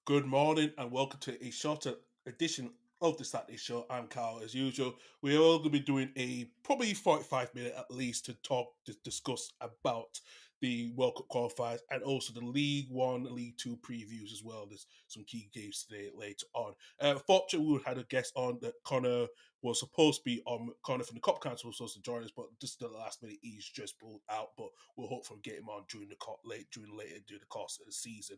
Good morning and welcome to a shorter edition of the Saturday Show. I'm Carl as usual. We're all going to be doing a probably 45 minute at least to discuss about the World Cup qualifiers and also the League One, League Two previews as well. There's some key games today later on. Fortunately, we had a guest on that Connor was supposed to be on. Connor from the Cop Council was supposed to join us, but just at the last minute he's just pulled out. But we'll hopefully get him on during the course of the season.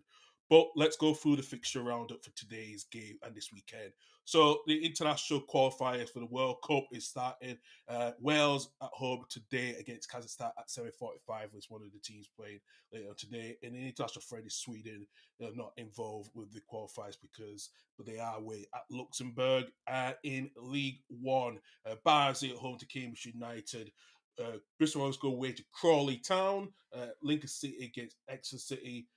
But let's go through the fixture roundup for today's game and this weekend. So the international qualifiers for the World Cup is starting. Wales at home today against Kazakhstan at 7:45 was one of the teams playing later on today. And the international friend is Sweden. They're not involved with the qualifiers but they are away at Luxembourg. In League One, Barnsley at home to Cambridge United. Bristol Rovers go away to Crawley Town. Lincoln City against Exeter City.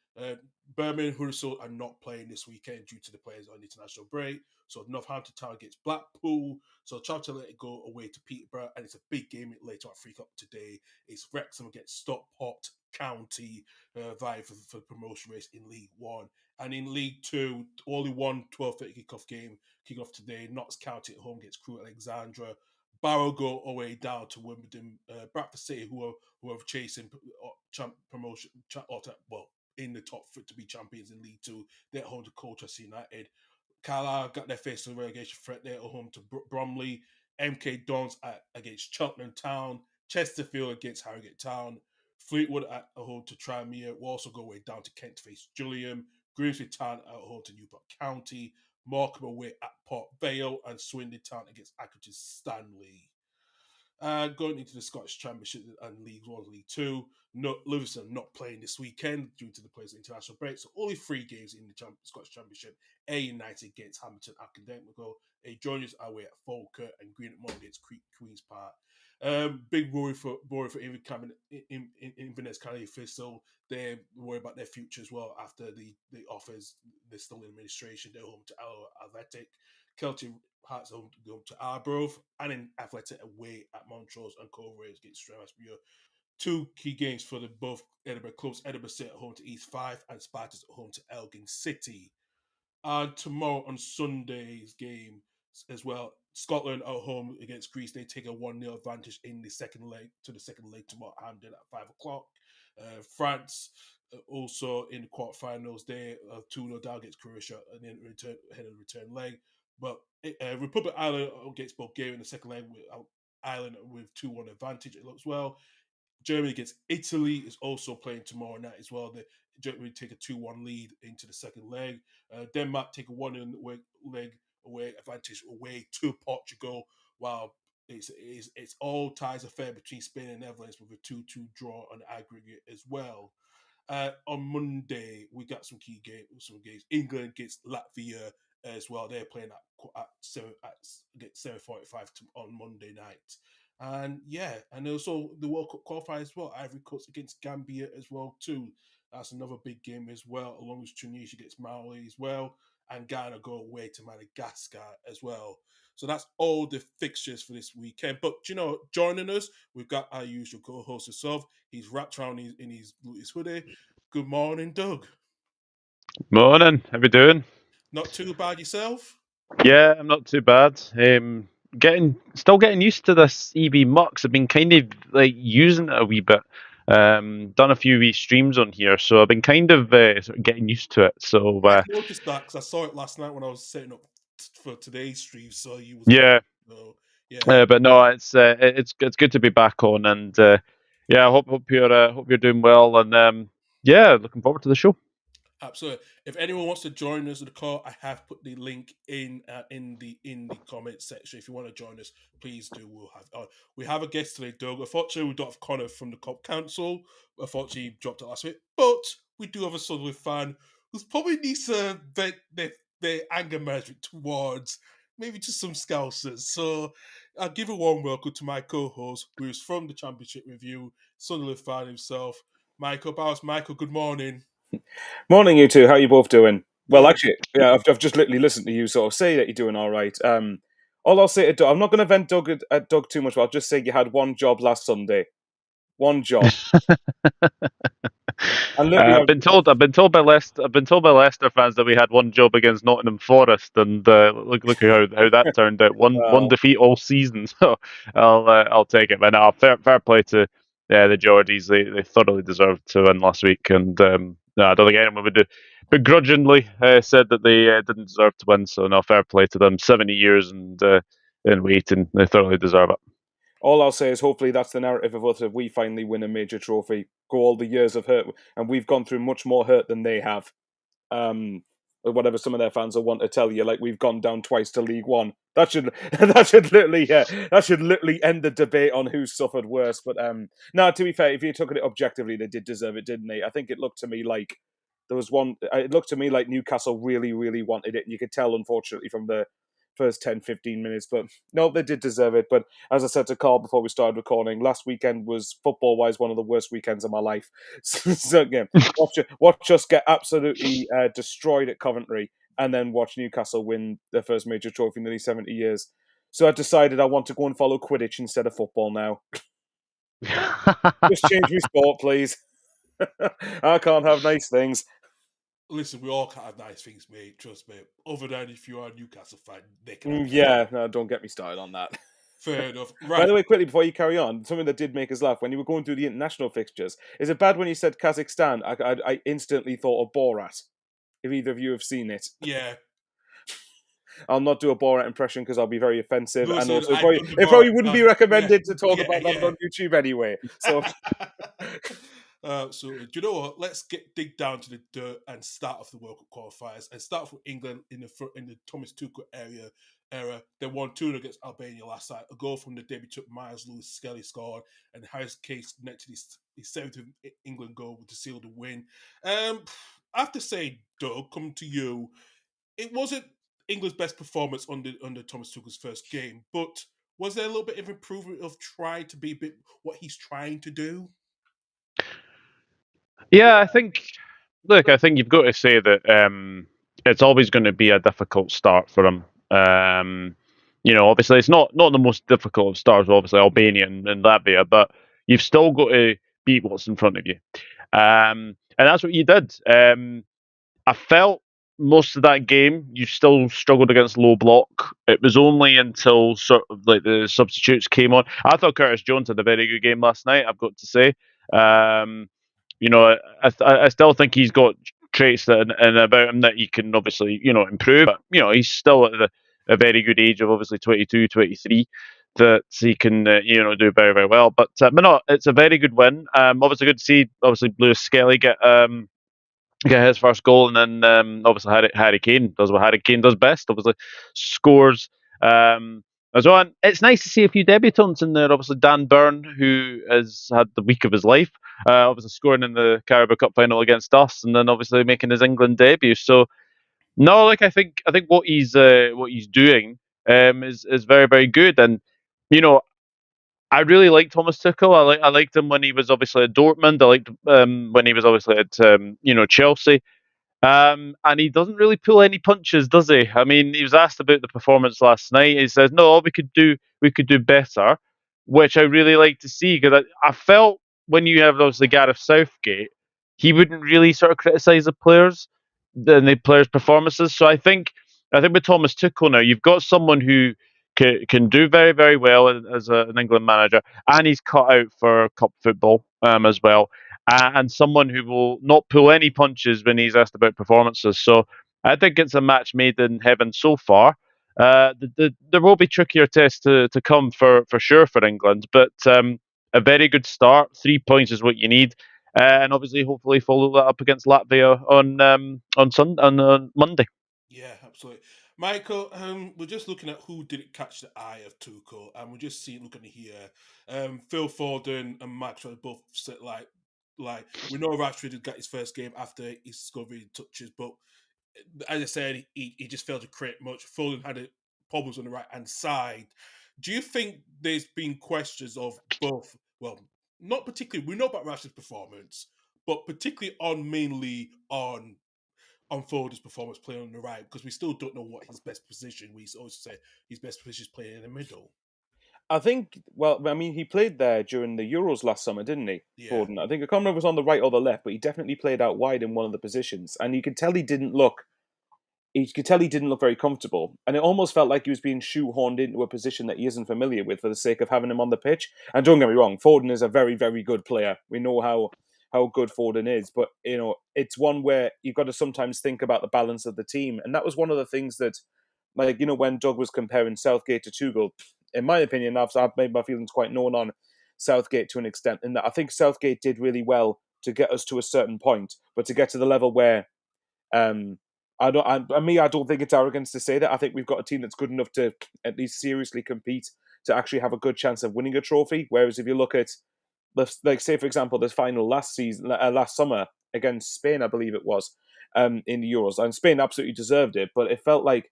Birmingham Huddersfield are not playing this weekend due to the players on the international break. So Northampton Town against Blackpool. So Charlton let it go away to Peterborough, and it's a big game later at 3 o'clock today. It's Wrexham against Stockport County vying for the promotion race in League One. And in League Two, only one 12:30 kickoff game kicking off today. Notts County at home against Crewe Alexandra. Barrow go away down to Wimbledon. Bradford City, who are chasing promotion, in the top to be champions in League Two. They're at home to Colchester United. Carlisle got their face on the relegation threat. They're at home to Bromley. MK Dons against Cheltenham Town. Chesterfield against Harrogate Town. Fleetwood at home to Tranmere. Will also go away down to Kent to face Gillingham. Grimsby Town at home to Newport County. Morecambe away at Port Vale. And Swindon Town against Accrington Stanley. Going into the Scottish Championship and League One, League Two, Livingston not playing this weekend due to the players' international break. So only 3 games in the Scottish Championship. A United against Hamilton Academical. A Juniors away at Falkirk and Green at Mall against Queen's Park. Big worry for Inverness County Thistle. They're worried about their future as well after the offers. They're still in administration. They're home to Alloa Athletic. Celtic Hearts home to Arbroath, and in Athletic away at Montrose and Cove Rangers against Strasbourg. 2 key games for the both Edinburgh clubs. Edinburgh City at home to East Fife and Spartans at home to Elgin City. And tomorrow on Sunday's game as well, Scotland at home against Greece. They take a 1-0 advantage in the second leg tomorrow at Hampden at 5 o'clock. France also in the quarterfinals. They 2-0 down against Croatia and then ahead of the return leg. But Republic Ireland against Bulgaria in the second leg with Ireland with 2-1 advantage. It looks well. Germany against Italy is also playing tomorrow night as well. Germany take a 2-1 lead into the second leg. Denmark take a 1-0 leg away advantage away to Portugal, while it's all ties affair between Spain and Netherlands with a 2-2 draw on aggregate as well. On Monday, we got some games. England against Latvia as well. They're playing at 7:45 on Monday night. And also the World Cup qualifier as well. Ivory Coast against Gambia as well too. That's another big game as well, along with Tunisia against Mali as well, and Ghana go away to Madagascar as well. So that's all the fixtures for this weekend. But joining us, we've got our usual co-host himself. He's wrapped around in his hoodie. Good morning, Doug. Morning, how we doing? Not too bad yourself? Yeah, I'm not too bad. Still getting used to this EB Mux. I've been kind of like using it a wee bit. Done a few wee streams on here, so I've been kind of sort of getting used to it. So I noticed that because I saw it last night when I was setting up for today's stream. So you was on. yeah, So yeah. but no, it's good to be back on, and yeah, I hope you're doing well, and yeah, looking forward to the show. Absolutely. If anyone wants to join us in the call, I have put the link in the comments section. If you want to join us, please do. We have a guest today, Doug. Unfortunately, we don't have Connor from the Cop Council. Unfortunately, he dropped it last week. But we do have a Sunderland fan who's probably needs to vent their anger management towards maybe just some Scousers. So I'll give a warm welcome to my co-host, who is from the Championship Review, Sunderland fan himself, Michael Bowers. Michael, good morning. Morning, you two. How are you both doing? Well, Yeah. actually, yeah, I've just literally listened to you sort of say that you're doing all right. All I'll say to Doug, I'm not going to vent at Doug too much, but I'll just say you had one job last Sunday. One job. And look, I've been told by Leicester fans that we had one job against Nottingham Forest, and look at how that turned out. One well, defeat all season. So I'll take it. But no, fair play to the Geordies. They thoroughly deserved to win last week, and no, I don't think anyone would begrudgingly said that they didn't deserve to win. So no, fair play to them. 70 years and waiting. They thoroughly deserve it. all I'll say is hopefully that's the narrative of us if we finally win a major trophy. Go all the years of hurt, and we've gone through much more hurt than they have. Or whatever some of their fans will want to tell you, like we've gone down twice to League One. That should that should literally end the debate on who suffered worse. But no, to be fair, if you took it objectively, they did deserve it, didn't they? I think it looked to me like there was one. It looked to me like Newcastle really, really wanted it, and you could tell, unfortunately, from the first 10, 15 minutes. But no, they did deserve it. But as I said to Carl before we started recording, last weekend was football-wise one of the worst weekends of my life. So again, watch us get absolutely destroyed at Coventry, and then watch Newcastle win their first major trophy in nearly 70 years. So I decided I want to go and follow Quidditch instead of football now. Just change my sport, please. I can't have nice things. Listen, we all can't have nice things, mate. Trust me. Other than if you are a Newcastle fan, they can have Yeah, no, don't get me started on that. Fair enough. By Right. the way, quickly before you carry on, something that did make us laugh when you were going through the international fixtures. Is it bad when you said Kazakhstan? I instantly thought of Borat. If either of you have seen it, Yeah. I'll not do a Borat impression because I'll be very offensive, and Listen, also I've done the it probably Borat wouldn't be done. recommended to talk Yeah, about that on YouTube anyway. So So do you know what? Let's dig down to the dirt and start off the World Cup qualifiers and start off with England in the Thomas Tuchel era. They won 2 against Albania last night. A goal from the debutant Miles Lewis Skelly scored, and Harris Case connected his 7th England goal to seal the win. I have to say, Doug, come to you. It wasn't England's best performance under Thomas Tuchel's first game, but was there a little bit of improvement of trying to be a bit what he's trying to do? Yeah, I think. Look, I think you've got to say that it's always going to be a difficult start for him. Obviously, it's not the most difficult of starts, obviously Albania and Latvia, but you've still got to beat what's in front of you, and that's what you did. I felt most of that game you still struggled against low block. It was only until sort of like the substitutes came on. I thought Curtis Jones had a very good game last night, I've got to say. Um, I still think he's got traits and about him that he can obviously improve. But he's still at a very good age of obviously 22, 23 that he can do very, very well. But no, it's a very good win. Obviously good to see obviously Lewis Skelly get his first goal, and then obviously Harry Kane does what Harry Kane does best. Obviously scores as well. And it's nice to see a few debutants in there. Obviously Dan Byrne, who has had the week of his life, obviously scoring in the Carabao Cup final against us, and then obviously making his England debut. So no, like I think what he's doing is very, very good. And you know I really like Thomas Tuchel. I liked him when he was obviously at Dortmund. I liked when he was obviously at Chelsea. And he doesn't really pull any punches, does he? I mean, he was asked about the performance last night. He says, "No, we could do better," which I really like to see because I felt when you have obviously Gareth Southgate, he wouldn't really sort of criticise the players and the players' performances. So I think with Thomas Tuchel now, you've got someone who can do very, very well as an England manager, and he's cut out for cup football as well, and someone who will not pull any punches when he's asked about performances. So I think it's a match made in heaven so far. There will be trickier tests to come for sure for England, but a very good start. 3 points is what you need, and obviously, hopefully, follow that up against Latvia on Monday. Yeah, absolutely. Michael, we're just looking at who didn't catch the eye of Tuchel, and we're just looking here. Phil Foden and Maxwell both said like we know Rashford had got his first game after his discovery touches, but as I said, he just failed to create much. Foden had problems on the right hand side. Do you think there's been questions of both? Well, not particularly. We know about Rashford's performance, but particularly mainly on Foden's performance playing on the right because we still don't know what his best position. We always say his best position is playing in the middle. I think, well, I mean, he played there during the Euros last summer, didn't he, Yeah. Gordon? I think I can't remember if it was on the right or the left, but he definitely played out wide in one of the positions, and you could tell he didn't look. You could tell he didn't look very comfortable, and it almost felt like he was being shoehorned into a position that he isn't familiar with for the sake of having him on the pitch. And don't get me wrong, Foden is a very, very good player. We know how good Foden is, but it's one where you've got to sometimes think about the balance of the team, and that was one of the things that, like, when Doug was comparing Southgate to Tuchel, in my opinion, I've made my feelings quite known on Southgate to an extent, in that I think Southgate did really well to get us to a certain point, but to get to the level where I don't think it's arrogance to say that. I think we've got a team that's good enough to at least seriously compete to actually have a good chance of winning a trophy. Whereas if you look at, like, say for example, this final last summer against Spain, I believe it was, in the Euros, and Spain absolutely deserved it. But it felt like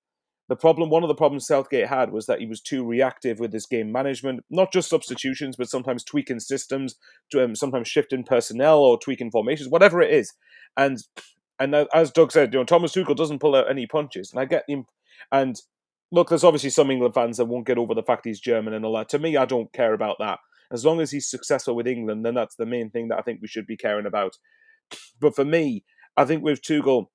one of the problems Southgate had was that he was too reactive with his game management, not just substitutions, but sometimes tweaking systems, sometimes shifting personnel or tweaking formations, whatever it is. And as Doug said, Thomas Tuchel doesn't pull out any punches, and I get him. And look, there's obviously some England fans that won't get over the fact he's German and all that. To me, I don't care about that. As long as he's successful with England, then that's the main thing that I think we should be caring about. But for me, I think with Tuchel,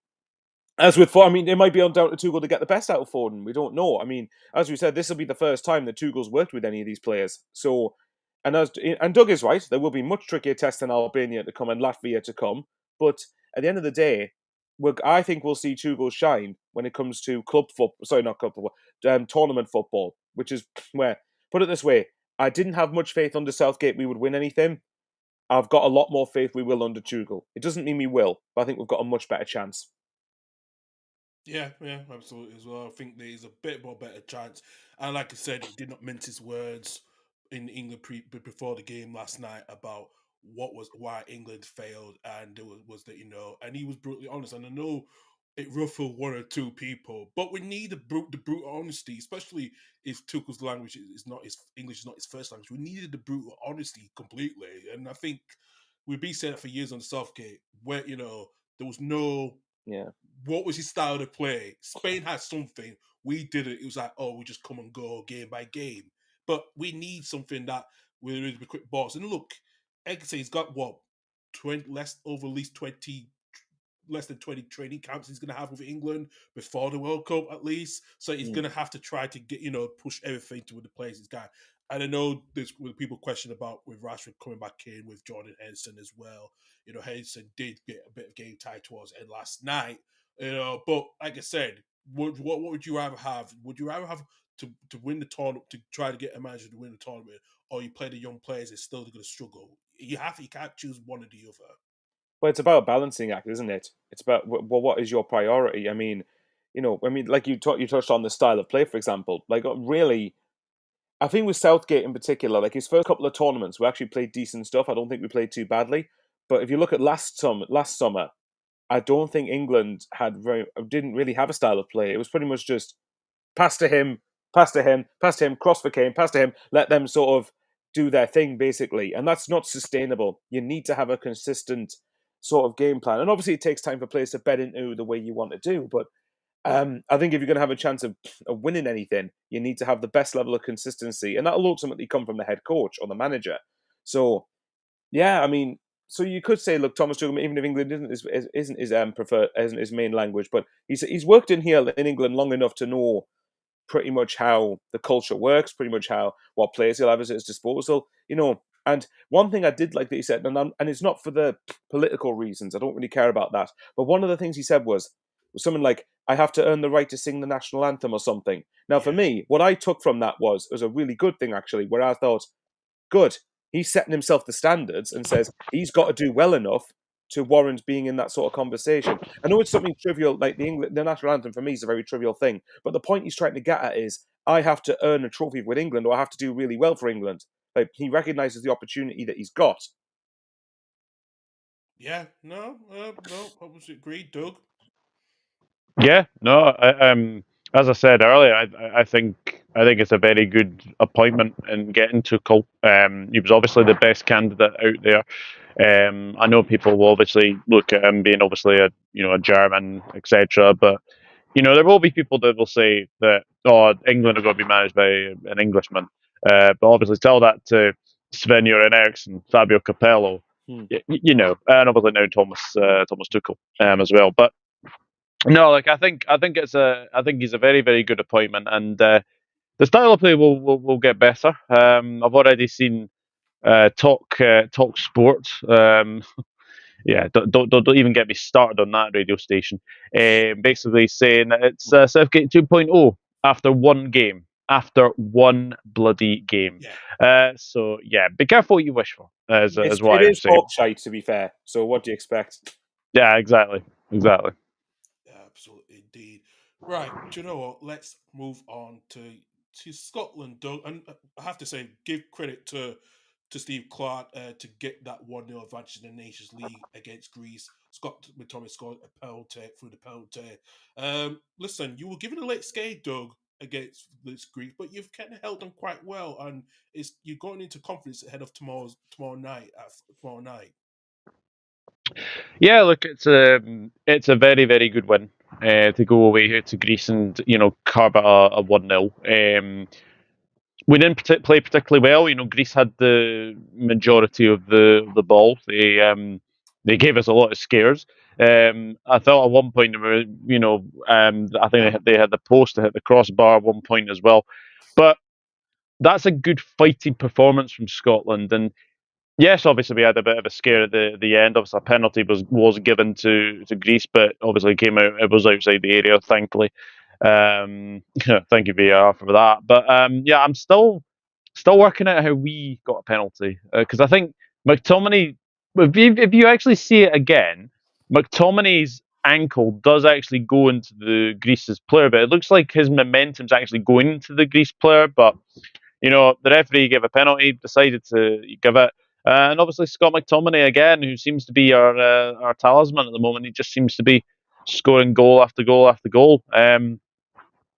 as with Foden, I mean, it might be on down to Tuchel to get the best out of Foden. We don't know. I mean, as we said, this will be the first time that Tuchel's worked with any of these players. So, and Doug is right. There will be much trickier tests than Albania to come and Latvia to come. But at the end of the day, I think we'll see Tuchel shine when it comes to club football. Sorry, not club football. Tournament football, which is where, put it this way, I didn't have much faith under Southgate we would win anything. I've got a lot more faith we will under Tuchel. It doesn't mean we will, but I think we've got a much better chance. Yeah, absolutely as well. I think there is a bit more better chance. And like I said, he did not mince his words in England before the game last night about why England failed, and there was that and he was brutally honest. And I know it ruffled one or two people, but we need the brutal honesty, especially if Tuchel's language is not his English is not his first language. We needed the brutal honesty completely, and I think we've been saying that for years on Southgate, where there was no. Yeah. What was his style of play? Spain had something. We didn't. It was like, we just come and go game by game. But we need something that will really be quick balls. And look, Eggson's got what? 20 less over at least 20 less than 20 training camps he's going to have with England before the World Cup at least. So he's going to have to try to get, push everything to the players he's got. And I know there's people question about with Rashford coming back in with Jordan Henderson as well. Henderson did get a bit of game time towards the end last night. But like I said, what would you rather have? Would you rather have to win the tournament, to try to get a manager to win the tournament, or you play the young players that's still going to struggle? You can't choose one or the other. Well, it's about a balancing act, isn't it? It's about what is your priority. I mean, like you touched on the style of play, for example. Like, really, I think with Southgate in particular, like his first couple of tournaments, we actually played decent stuff. I don't think we played too badly. But if you look at last summer, I don't think England didn't really have a style of play. It was pretty much just pass to him, pass to him, pass to him, cross for Kane, pass to him, let them sort of do their thing, basically. And that's not sustainable. You need to have a consistent sort of game plan. And obviously it takes time for players to bed into the way you want to do. But I think if you're going to have a chance of winning anything, you need to have the best level of consistency. And that'll ultimately come from the head coach or the manager. So, yeah, I mean, so you could say, look, Thomas Tuchel, even if England isn't his main language, but he's worked in here in England long enough to know pretty much how the culture works, pretty much what players he'll have at his disposal, And one thing I did like that he said, and it's not for the political reasons, I don't really care about that, but one of the things he said was something like, I have to earn the right to sing the national anthem or something. Now, for me, what I took from that was a really good thing, actually, where I thought, good, he's setting himself the standards and says he's got to do well enough to warrant being in that sort of conversation. I know it's something trivial, like the national anthem for me is a very trivial thing, but the point he's trying to get at is, I have to earn a trophy with England, or I have to do really well for England. Like, he recognises the opportunity that he's got. Yeah, no, obviously agreed, Doug. Yeah, no, as I said earlier, I think it's a very good appointment in getting Tuchel. He was obviously the best candidate out there. I know people will obviously look at him being obviously a German, etc. But there will be people that will say that England are going to be managed by an Englishman. But obviously, tell that to Sven-Göran Eriksson, Fabio Capello, you know, and obviously now Thomas Tuchel as well. But no, like I think he's a very very good appointment, and the style of play will get better. I've already seen Talk Sport. Yeah, don't even get me started on that radio station. Basically saying that it's Southgate 2.0 after one game, after one bloody game. So yeah, be careful what you wish for, as what It I'm is saying. shite, to be fair. So what do you expect? Yeah, exactly. Absolutely, indeed. Right, do you know what? Let's move on to Scotland, Doug. And I have to say, give credit to Steve Clark to get that 1-0 advantage in the Nations League against Greece. Scott McTominay scored a penalty through the penalty. Listen, you were given a late skate, Doug, against this Greece, but you've kind of held them quite well, and you're going into confidence ahead of tomorrow night. Yeah, look, it's a very very good win to go away here to Greece and carve out a 1-0. We didn't play particularly well. You know, Greece had the majority of the ball. They gave us a lot of scares. I thought at one point they were, I think they had the post, they hit the crossbar at one point as well. But that's a good fighting performance from Scotland. And yes, obviously we had a bit of a scare at the end. Obviously, a penalty was given to Greece, but obviously came out. It was outside the area, thankfully. Thank you VAR for that. But yeah, I'm still working out how we got a penalty because I think McTominay. If you actually see it again, McTominay's ankle does actually go into the Greece's player, but it looks like his momentum's actually going into the Greece player. But the referee gave a penalty, decided to give it. And obviously Scott McTominay again, who seems to be our talisman at the moment. He just seems to be scoring goal after goal after goal.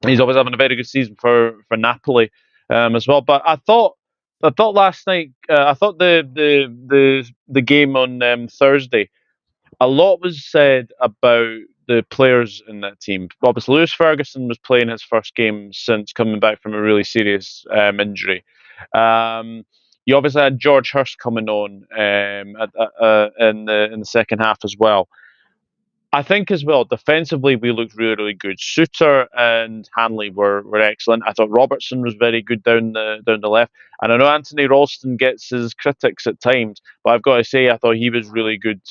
He's always having a very good season for Napoli as well. But I thought last night, I thought the game on Thursday, a lot was said about the players in that team. Obviously, Lewis Ferguson was playing his first game since coming back from a really serious injury. Um, you obviously had George Hurst coming on in the second half as well. I think as well, defensively, we looked really, really good. Suter and Hanley were excellent. I thought Robertson was very good down the left. And I know Anthony Ralston gets his critics at times, but I've got to say I thought he was really good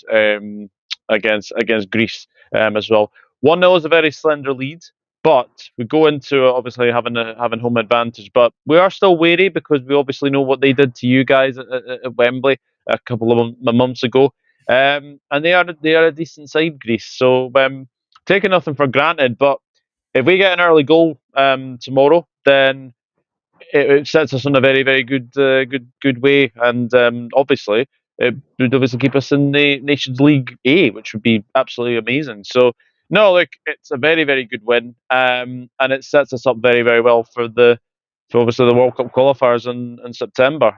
against Greece as well. 1-0 is a very slender lead, but we go into it obviously having home advantage. But we are still wary because we obviously know what they did to you guys at Wembley a couple of months ago. And they are a decent side, Greece. So taking nothing for granted, but if we get an early goal tomorrow, then it sets us on a very very good way, and obviously it would obviously keep us in the Nations League A, which would be absolutely amazing. So no, look, it's a very very good win, and it sets us up very very well for obviously the World Cup qualifiers in September.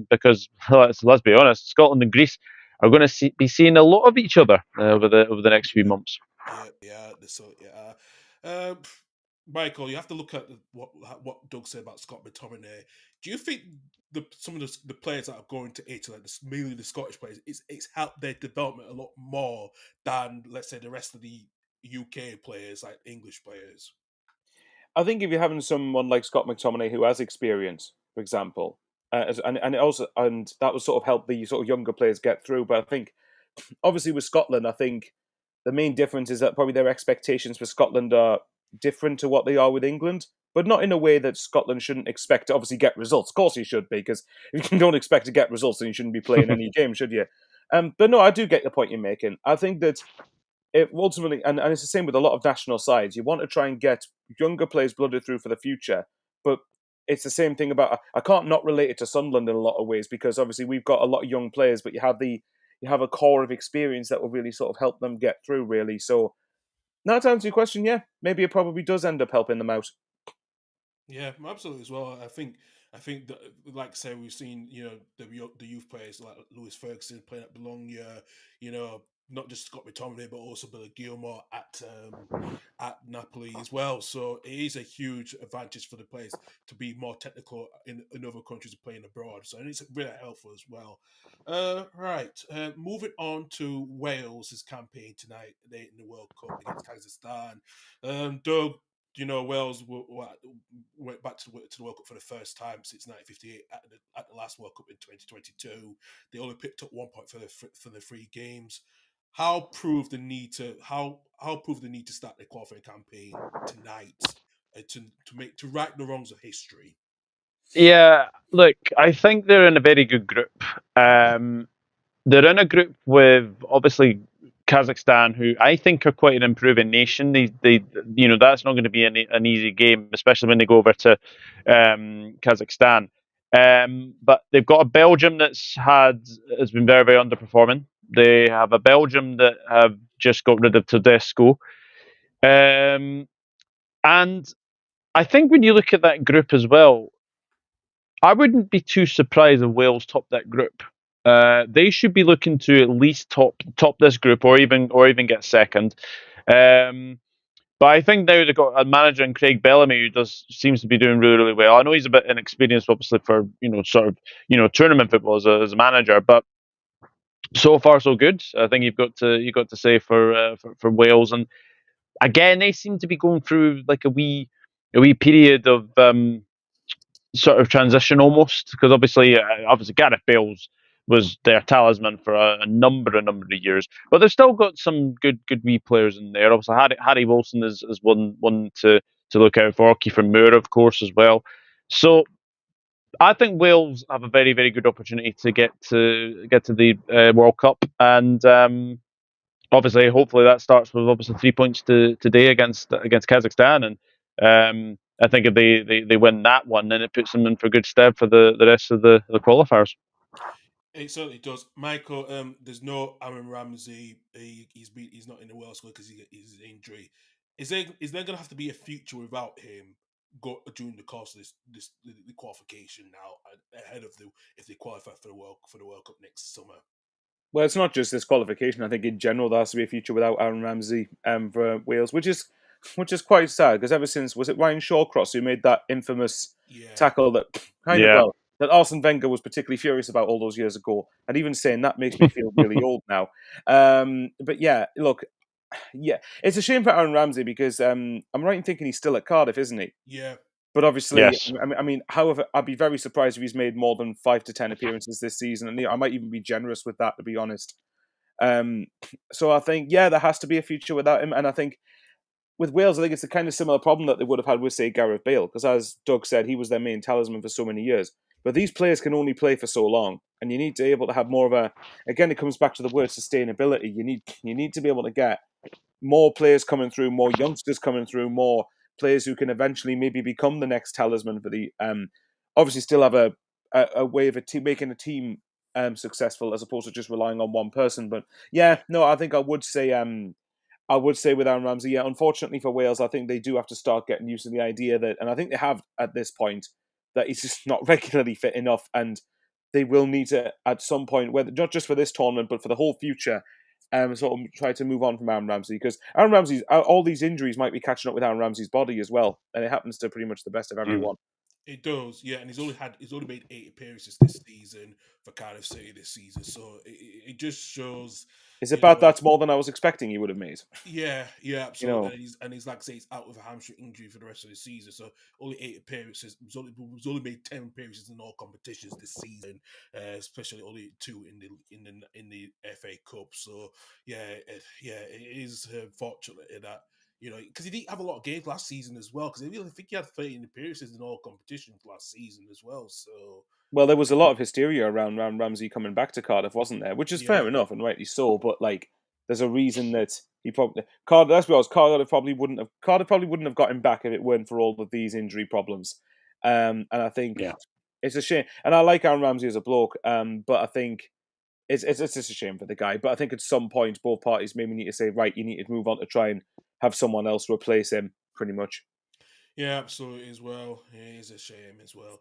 Because let's be honest, Scotland and Greece are going to be seeing a lot of each other over the next few months. Yeah. So yeah. Michael, you have to look at what Doug said about Scott McTominay. Do you think some of the players that are going to Italy, mainly the Scottish players, it's helped their development a lot more than, let's say, the rest of the UK players, like English players? I think if you're having someone like Scott McTominay who has experience, for example, and that will sort of help the sort of younger players get through. But I think obviously with Scotland, I think the main difference is that probably their expectations for Scotland are different to what they are with England, but not in a way that Scotland shouldn't expect to obviously get results. Of course you should be, because if you don't expect to get results, then you shouldn't be playing any game, should you? But no, I do get the point you're making. I think that it ultimately, and it's the same with a lot of national sides, you want to try and get younger players blooded through for the future, but it's the same thing about, I can't not relate it to Sunderland in a lot of ways, because obviously we've got a lot of young players, but you have a core of experience that will really sort of help them get through, really. So now to answer your question, yeah, maybe it probably does end up helping them out. Yeah, absolutely as well. I think that, like I say, we've seen the youth players like Lewis Ferguson playing at Bologna. not just Scott McTominay, but also Billy Gilmore at Napoli as well. So it is a huge advantage for the players to be more technical in other countries playing abroad. So it's really helpful as well. Moving on to Wales' campaign tonight in the World Cup against Kazakhstan. Doug, Wales went back to the World Cup for the first time since 1958 at the last World Cup in 2022. They only picked up 1 point for the 3 games. How prove the need to start the qualifying campaign tonight to right the wrongs of history? Yeah, look, I think they're in a very good group. They're in a group with obviously Kazakhstan, who I think are quite an improving nation. That's not going to be an easy game, especially when they go over to Kazakhstan. But they've got a Belgium has been very, very underperforming. They have a Belgium that have just got rid of Tedesco, and I think when you look at that group as well, I wouldn't be too surprised if Wales top that group. They should be looking to at least top this group, or even get second. But I think now they've got a manager in Craig Bellamy who seems to be doing really, really well. I know he's a bit inexperienced, obviously, for tournament football as a manager, but so far so good. I think you've got to say for Wales, and again they seem to be going through like a wee period of sort of transition almost, because obviously Gareth Bale's was their talisman for a number of years, but they've still got some good wee players in there. Obviously Harry Wilson is one to look out for. Kiefer Moore, of course, as well. So I think Wales have a very, very good opportunity to get to the World Cup, and obviously, hopefully, that starts with obviously 3 points today against Kazakhstan, and I think if they win that one, then it puts them in for good stead for the rest of the qualifiers. It certainly does, Michael. There's no Aaron Ramsey. He's not in the World Squad because he's injury. Is there going to have to be a future without him during the course of the qualification now ahead of if they qualify for the World Cup next summer? Well, it's not just this qualification. I think in general there has to be a future without Aaron Ramsey for Wales, which is quite sad because ever since, was it Ryan Shawcross who made that infamous Yeah, tackle that Yeah. that Arsene Wenger was particularly furious about all those years ago, and even saying that makes me feel really old now. But yeah, look, yeah, it's a shame for Aaron Ramsey because I'm right in thinking he's still at Cardiff, isn't he? yeah. But obviously, Yes. I mean, however, I'd be very surprised if he's made more than 5 to 10 appearances this season, and I might even be generous with that, to be honest. Um, so I think, yeah, there has to be a future without him, and I think with Wales, I think it's a kind of similar problem that they would have had with, say, Gareth Bale, because as Doug said, he was their main talisman for so many years. But these players can only play for so long, and you need to be able to have more of a. Again, it comes back to the word sustainability. You need to be able to get more players coming through, more youngsters coming through, more players who can eventually maybe become the next talisman for the. Obviously, still have a way of making a team successful as opposed to just relying on one person. But yeah, no, I think I would say with Aaron Ramsey, yeah, unfortunately for Wales, I think they do have to start getting used to the idea that, and I think they have at this point, that he's just not regularly fit enough, and they will need to at some point, whether not just for this tournament but for the whole future, sort of try to move on from Aaron Ramsey, because Aaron Ramsey's all these injuries might be catching up with Aaron Ramsey's body as well, and it happens to pretty much the best of Mm. everyone. It does, yeah, and he's only made 8 appearances this season for Cardiff City this season, so it just shows, Is it you bad? know, That's more than I was expecting he would have made. yeah, You absolutely, know, and he's like I say, he's out with a hamstring injury for the rest of the season. So only 8 appearances. He's only made 10 appearances in all competitions this season, especially only 2 in the FA Cup. So it is fortunate that because he didn't have a lot of games last season as well. Because I really think he had 13 appearances in all competitions last season as well. So well, there was a lot of hysteria around Ramsey coming back to Cardiff, wasn't there? Which is yeah, fair enough and rightly so. But like, there's a reason that he probably Cardiff. Let's be honest, Cardiff probably wouldn't have got him back if it weren't for all of these injury problems. And I think Yeah. it's a shame. And I like Aaron Ramsey as a bloke. But I think it's just a shame for the guy. But I think at some point both parties maybe need to say, right, you need to move on to try and have someone else replace him. Pretty much. Yeah, absolutely as well. It is a shame as well.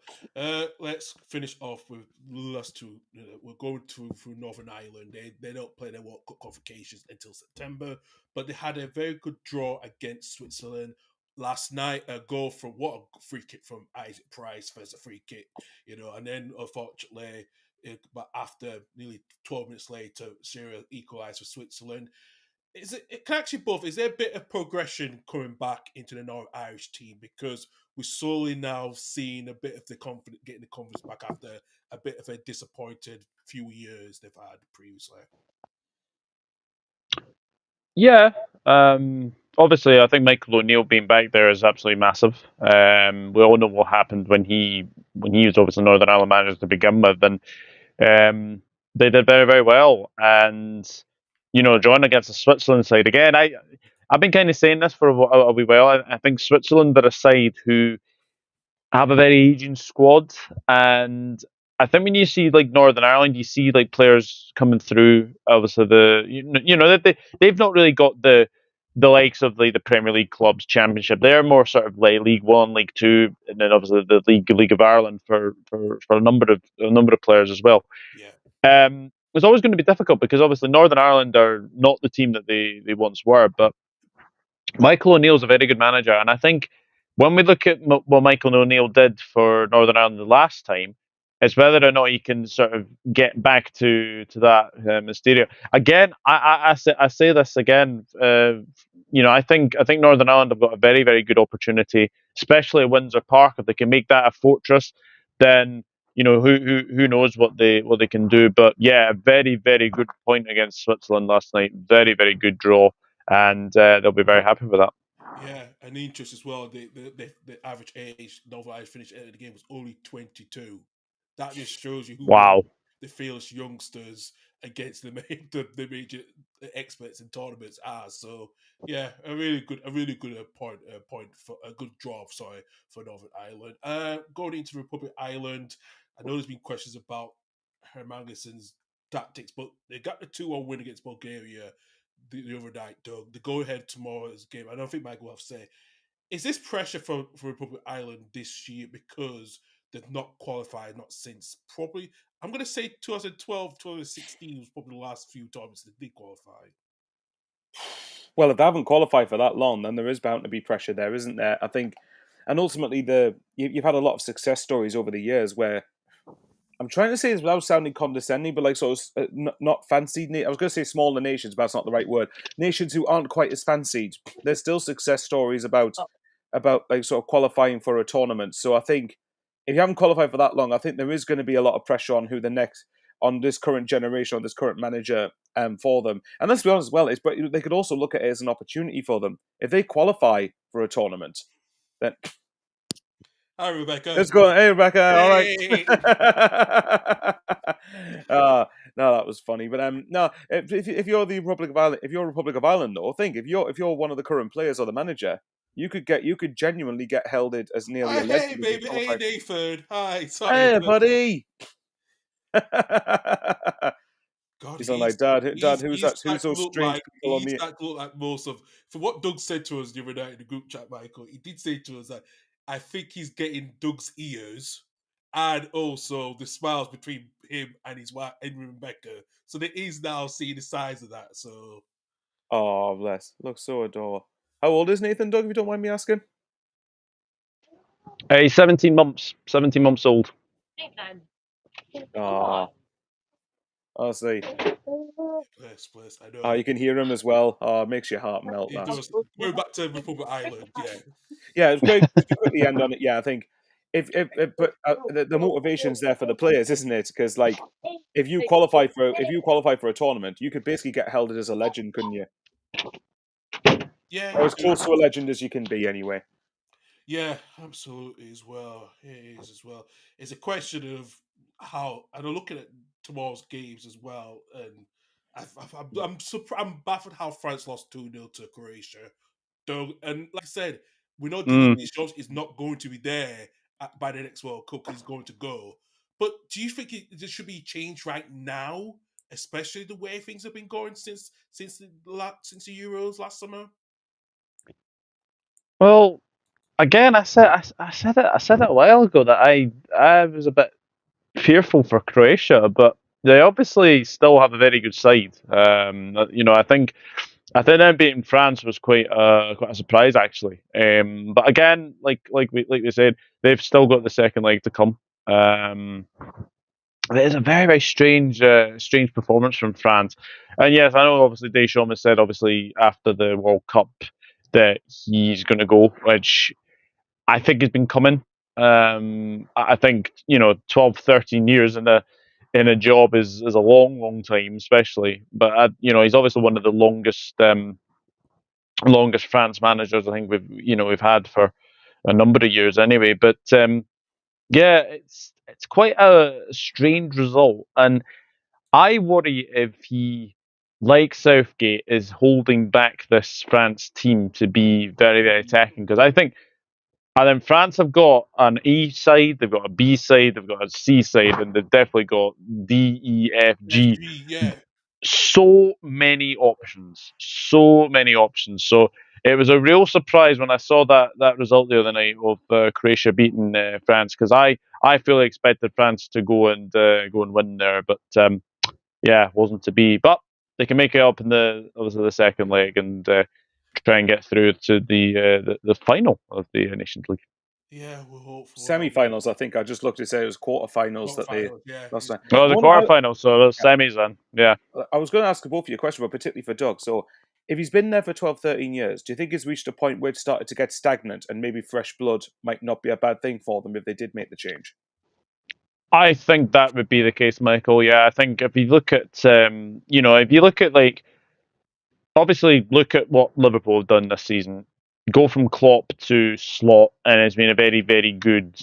Let's finish off with last two. We're going through Northern Ireland. They don't play their World Cup qualifications until September, but they had a very good draw against Switzerland last night. A goal from what a free kick from Isaac Price first a free kick, and then unfortunately, but after nearly 12 minutes later, Syria equalised for Switzerland. It can actually both. Is there a bit of progression coming back into the North Irish team because we're slowly now seeing a bit of the confidence, getting the confidence back after a bit of a disappointed few years they've had previously. Yeah. Obviously, I think Michael O'Neill being back there is absolutely massive. We all know what happened when he was obviously Northern Ireland manager to begin with, and they did very very well. And drawing against the Switzerland side again, I've been kind of saying this for a wee while. I think Switzerland are a side who have a very aging squad, and I think when you see like Northern Ireland, you see like players coming through. Obviously, that they've not really got the likes of like the Premier League clubs Championship. They're more sort of like League One, League Two, and then obviously the League of Ireland for a number of players as well. Yeah, It's always going to be difficult because obviously Northern Ireland are not the team that they once were, but Michael O'Neill's a very good manager, and I think when we look at what Michael O'Neill did for Northern Ireland the last time, it's whether or not he can sort of get back to that hysteria again. I say this again. I think Northern Ireland have got a very very good opportunity, especially at Windsor Park. If they can make that a fortress, then who knows what they can do. But yeah, a very very good point against Switzerland last night. Very very good draw, and they'll be very happy with that. yeah, and the interest as well. The average age Northern Irish finished at the game was only 22. That just shows you who Wow. the fearless youngsters against the major experts in tournaments are. So yeah, a really good point for a good draw. Sorry, for Northern Ireland. Going into Republic Island, I know there's been questions about Hermanuson's tactics, but they got the 2-1 win against Bulgaria the other night, Doug. The go ahead tomorrow's game. I don't think Michael will have to say. Is this pressure for Republic Island this year because they've not qualified, not since probably, I'm going to say 2012, 2016 was probably the last few times they did qualify. Well, if they haven't qualified for that long, then there is bound to be pressure there, isn't there? I think, and ultimately, you've had a lot of success stories over the years where I'm trying to say this without sounding condescending, but like sort of not fancied. I was going to say smaller nations, but that's not the right word. Nations who aren't quite as fancied. There's still success stories about like sort of qualifying for a tournament. So I think if you haven't qualified for that long, I think there is going to be a lot of pressure on who the next on this current generation, on this current manager for them. And let's be honest as well, but they could also look at it as an opportunity for them if they qualify for a tournament. Then Hi, Rebecca. let's go. Hey, Rebecca. All right. Hey! No, that was funny. But no, if you're the Republic of Ireland, if you're Republic of Ireland, though, think if you're one of the current players or the manager, you could genuinely get held it as nearly a Hey, legend if you baby. Hey, qualify. Nathan. Hi. Sorry. Hey, buddy. God, He's on like dad. Who's he's that? Who's starting to those look strange like people on the? most of for what Doug said to us the other night in the group chat, Michael. He did say to us that I think he's getting Doug's ears and also the smiles between him and his wife and Rebecca. So there is now seeing the size of that. So Oh, bless. Looks so adorable. How old is Nathan, Doug? If you don't mind me asking. He's 17 months. 17 months old. Oh, honestly. bless. I know. You can hear him as well. Oh, it makes your heart melt. It That. does. Going back to Republic Island, yeah. Yeah, it's great to quickly end on it. Yeah, I think if but the motivation's there for the players, isn't it? Because like if you qualify for a tournament, you could basically get held as a legend, couldn't you? Yeah, Or as close to a legend as you can be, anyway. yeah, absolutely as well. It is as well. It's a question of how, and I'm looking at tomorrow's games as well, and I'm baffled how France lost 2-0 to Croatia. Though, and like I said, we know Mm. Deschamps is not going to be there by the next World Cup. He's going to go. But do you think there should be change right now, especially the way things have been going since the Euros last summer? Well, again, I said it a while ago that I was a bit fearful for Croatia, but they obviously still have a very good side. I think them beating France was quite a surprise actually. But again, like we said, they've still got the second leg to come. Um, it is a very very strange performance from France. And yes, I know obviously Deschamps has said obviously after the World Cup that he's going to go, which I think has been coming. I think 12, 13 years in a job is a long time, especially. But he's obviously one of the longest France managers I think we've had for a number of years anyway. But yeah, it's quite a strange result, and I worry if he, like Southgate, is holding back this France team to be very very attacking because I think. And then France have got an E side, they've got a B side, they've got a C side, and they've definitely got D, E, F, G. FG, yeah. So many options, so many options. So it was a real surprise when I saw that result the other night of Croatia beating France because I fully expected France to go and win there, but yeah, wasn't to be. But they can make it up in obviously the second leg and try and get through to the final of the Nations League. Yeah, we're hopeful. Semi-finals, I think. I just looked to say it was quarterfinals that they Quarterfinals, yeah. lost. Well, the quarterfinals, so the semis then. Yeah. I was going to ask both of you a question, but particularly for Doug. So, if he's been there for 12, 13 years, do you think he's reached a point where it started to get stagnant and maybe fresh blood might not be a bad thing for them if they did make the change? I think that would be the case, Michael. Yeah, I think if you look at, like, obviously look at what Liverpool have done this season. Go from Klopp to Slot, and it's been a very, very good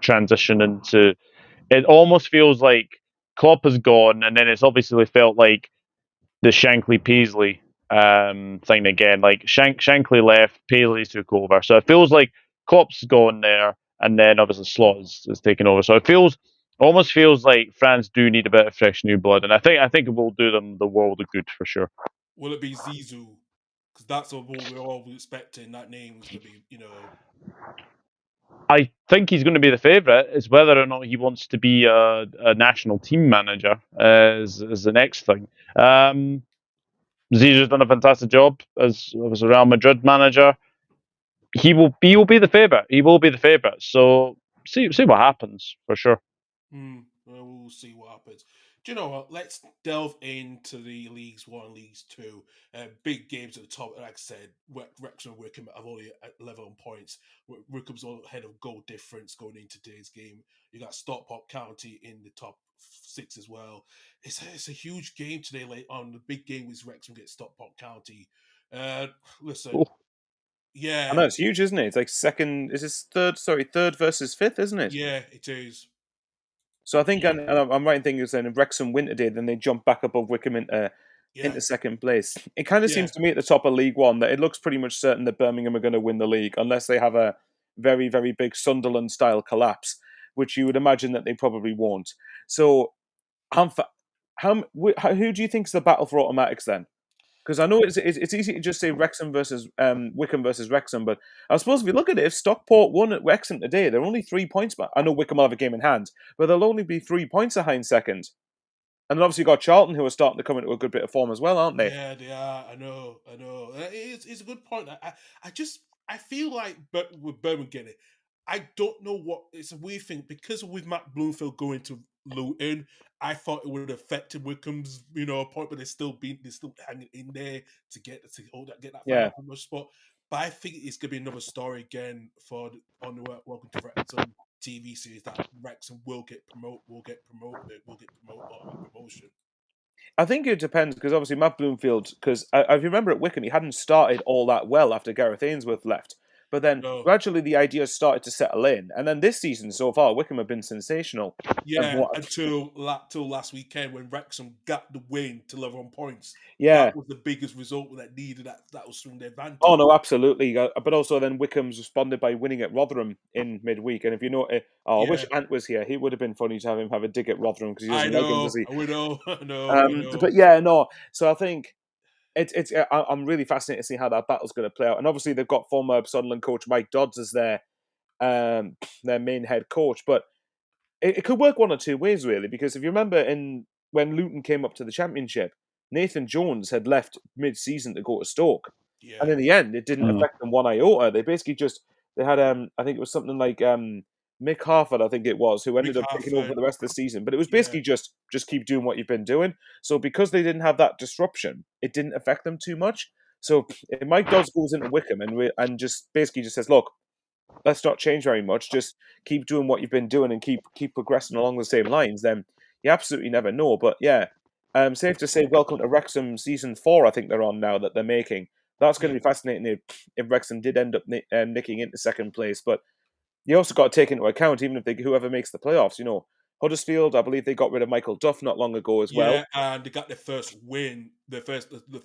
transition into. It almost feels like Klopp has gone, and then it's obviously felt like the Shankly Paisley thing again. Like Shankly left, Paisley took over, so it feels like Klopp's gone there, and then obviously Slot is taken over. So it almost feels like France do need a bit of fresh new blood, and I think it will do them the world of good for sure. Will it be Zizou? Because that's what we're all expecting. That name is to be, I think he's going to be the favourite. It's whether or not he wants to be a national team manager is the next thing. Zizou's done a fantastic job as a Real Madrid manager. He will be the favourite. He will be the favourite. So see what happens for sure. We'll see what happens. Do you know what? Let's delve into the Leagues 1, Leagues 2. Big games at the top. Like I said, Wrexham and Wycombe have only at 11 points. Wycombe's ahead of goal difference going into today's game. You got Stockport County in the top 6 as well. It's a huge game today. Late on, the big game was Wrexham against Stockport County. Listen, Oh. yeah, I know it's huge, isn't it? It's like second. Is this third versus fifth, isn't it? yeah, it is. So I think, and I'm right in thinking saying if Wrexham win today, then they jump back above Wycombe into second place. It kind of seems to me at the top of League One that it looks pretty much certain that Birmingham are going to win the league unless they have a very, very big Sunderland style collapse, which you would imagine that they probably won't. So, who do you think is the battle for automatics then? Because I know it's easy to just say Wrexham versus Wycombe versus Wrexham, but I suppose if you look at it, if Stockport won at Wrexham today, they're only 3 points back. I know Wycombe will have a game in hand, but they'll only be 3 points behind second. And then obviously you've got Charlton, who are starting to come into a good bit of form as well, aren't they? Yeah, they are. I know. It's a good point. I feel like, but with Birmingham getting it, I don't know what it's a weird thing because with Matt Bloomfield going to Luton, I thought it would have affected Wycombe's point, but they're still hanging in there to get that final promotion spot. But I think it's gonna be another story again on the Welcome to Wrexham TV series that Wrexham will get promoted, promotion. I think it depends because obviously Matt Bloomfield, because I remember at Wycombe he hadn't started all that well after Gareth Ainsworth left. But then gradually the ideas started to settle in. And then this season so far, Wycombe have been sensational. Yeah, until last weekend when Wrexham got the win to 11 points. Yeah. That was the biggest result that needed. That was from their advantage. Oh, no, absolutely. But also then Wycombe's responded by winning at Rotherham in midweek. And if you know, I wish Ant was here. He would have been funny to have a dig at Rotherham because he doesn't like him, does he? I know. But yeah, no. So I think I'm really fascinated to see how that battle's going to play out. And obviously, they've got former Sunderland coach Mike Dodds as their main head coach, but it could work one or two ways, really, because if you remember when Luton came up to the Championship, Nathan Jones had left mid-season to go to Stoke. Yeah. And in the end, it didn't affect them one iota. They basically they had, I think it was something like Mick Harford, I think it was, who ended up taking over the rest of the season. But it was basically just keep doing what you've been doing. So because they didn't have that disruption, it didn't affect them too much. So if Mike Dodds goes into Wickham and just basically just says, look, let's not change very much, just keep doing what you've been doing and keep progressing along the same lines, then you absolutely never know. But yeah, safe to say, welcome to Wrexham season 4, I think they're on now, that they're making. That's going to be fascinating if Wrexham did end up nicking into second place. But you also got to take into account, even if whoever makes the playoffs, Huddersfield, I believe they got rid of Michael Duff not long ago as well. Yeah, and they got their first win, the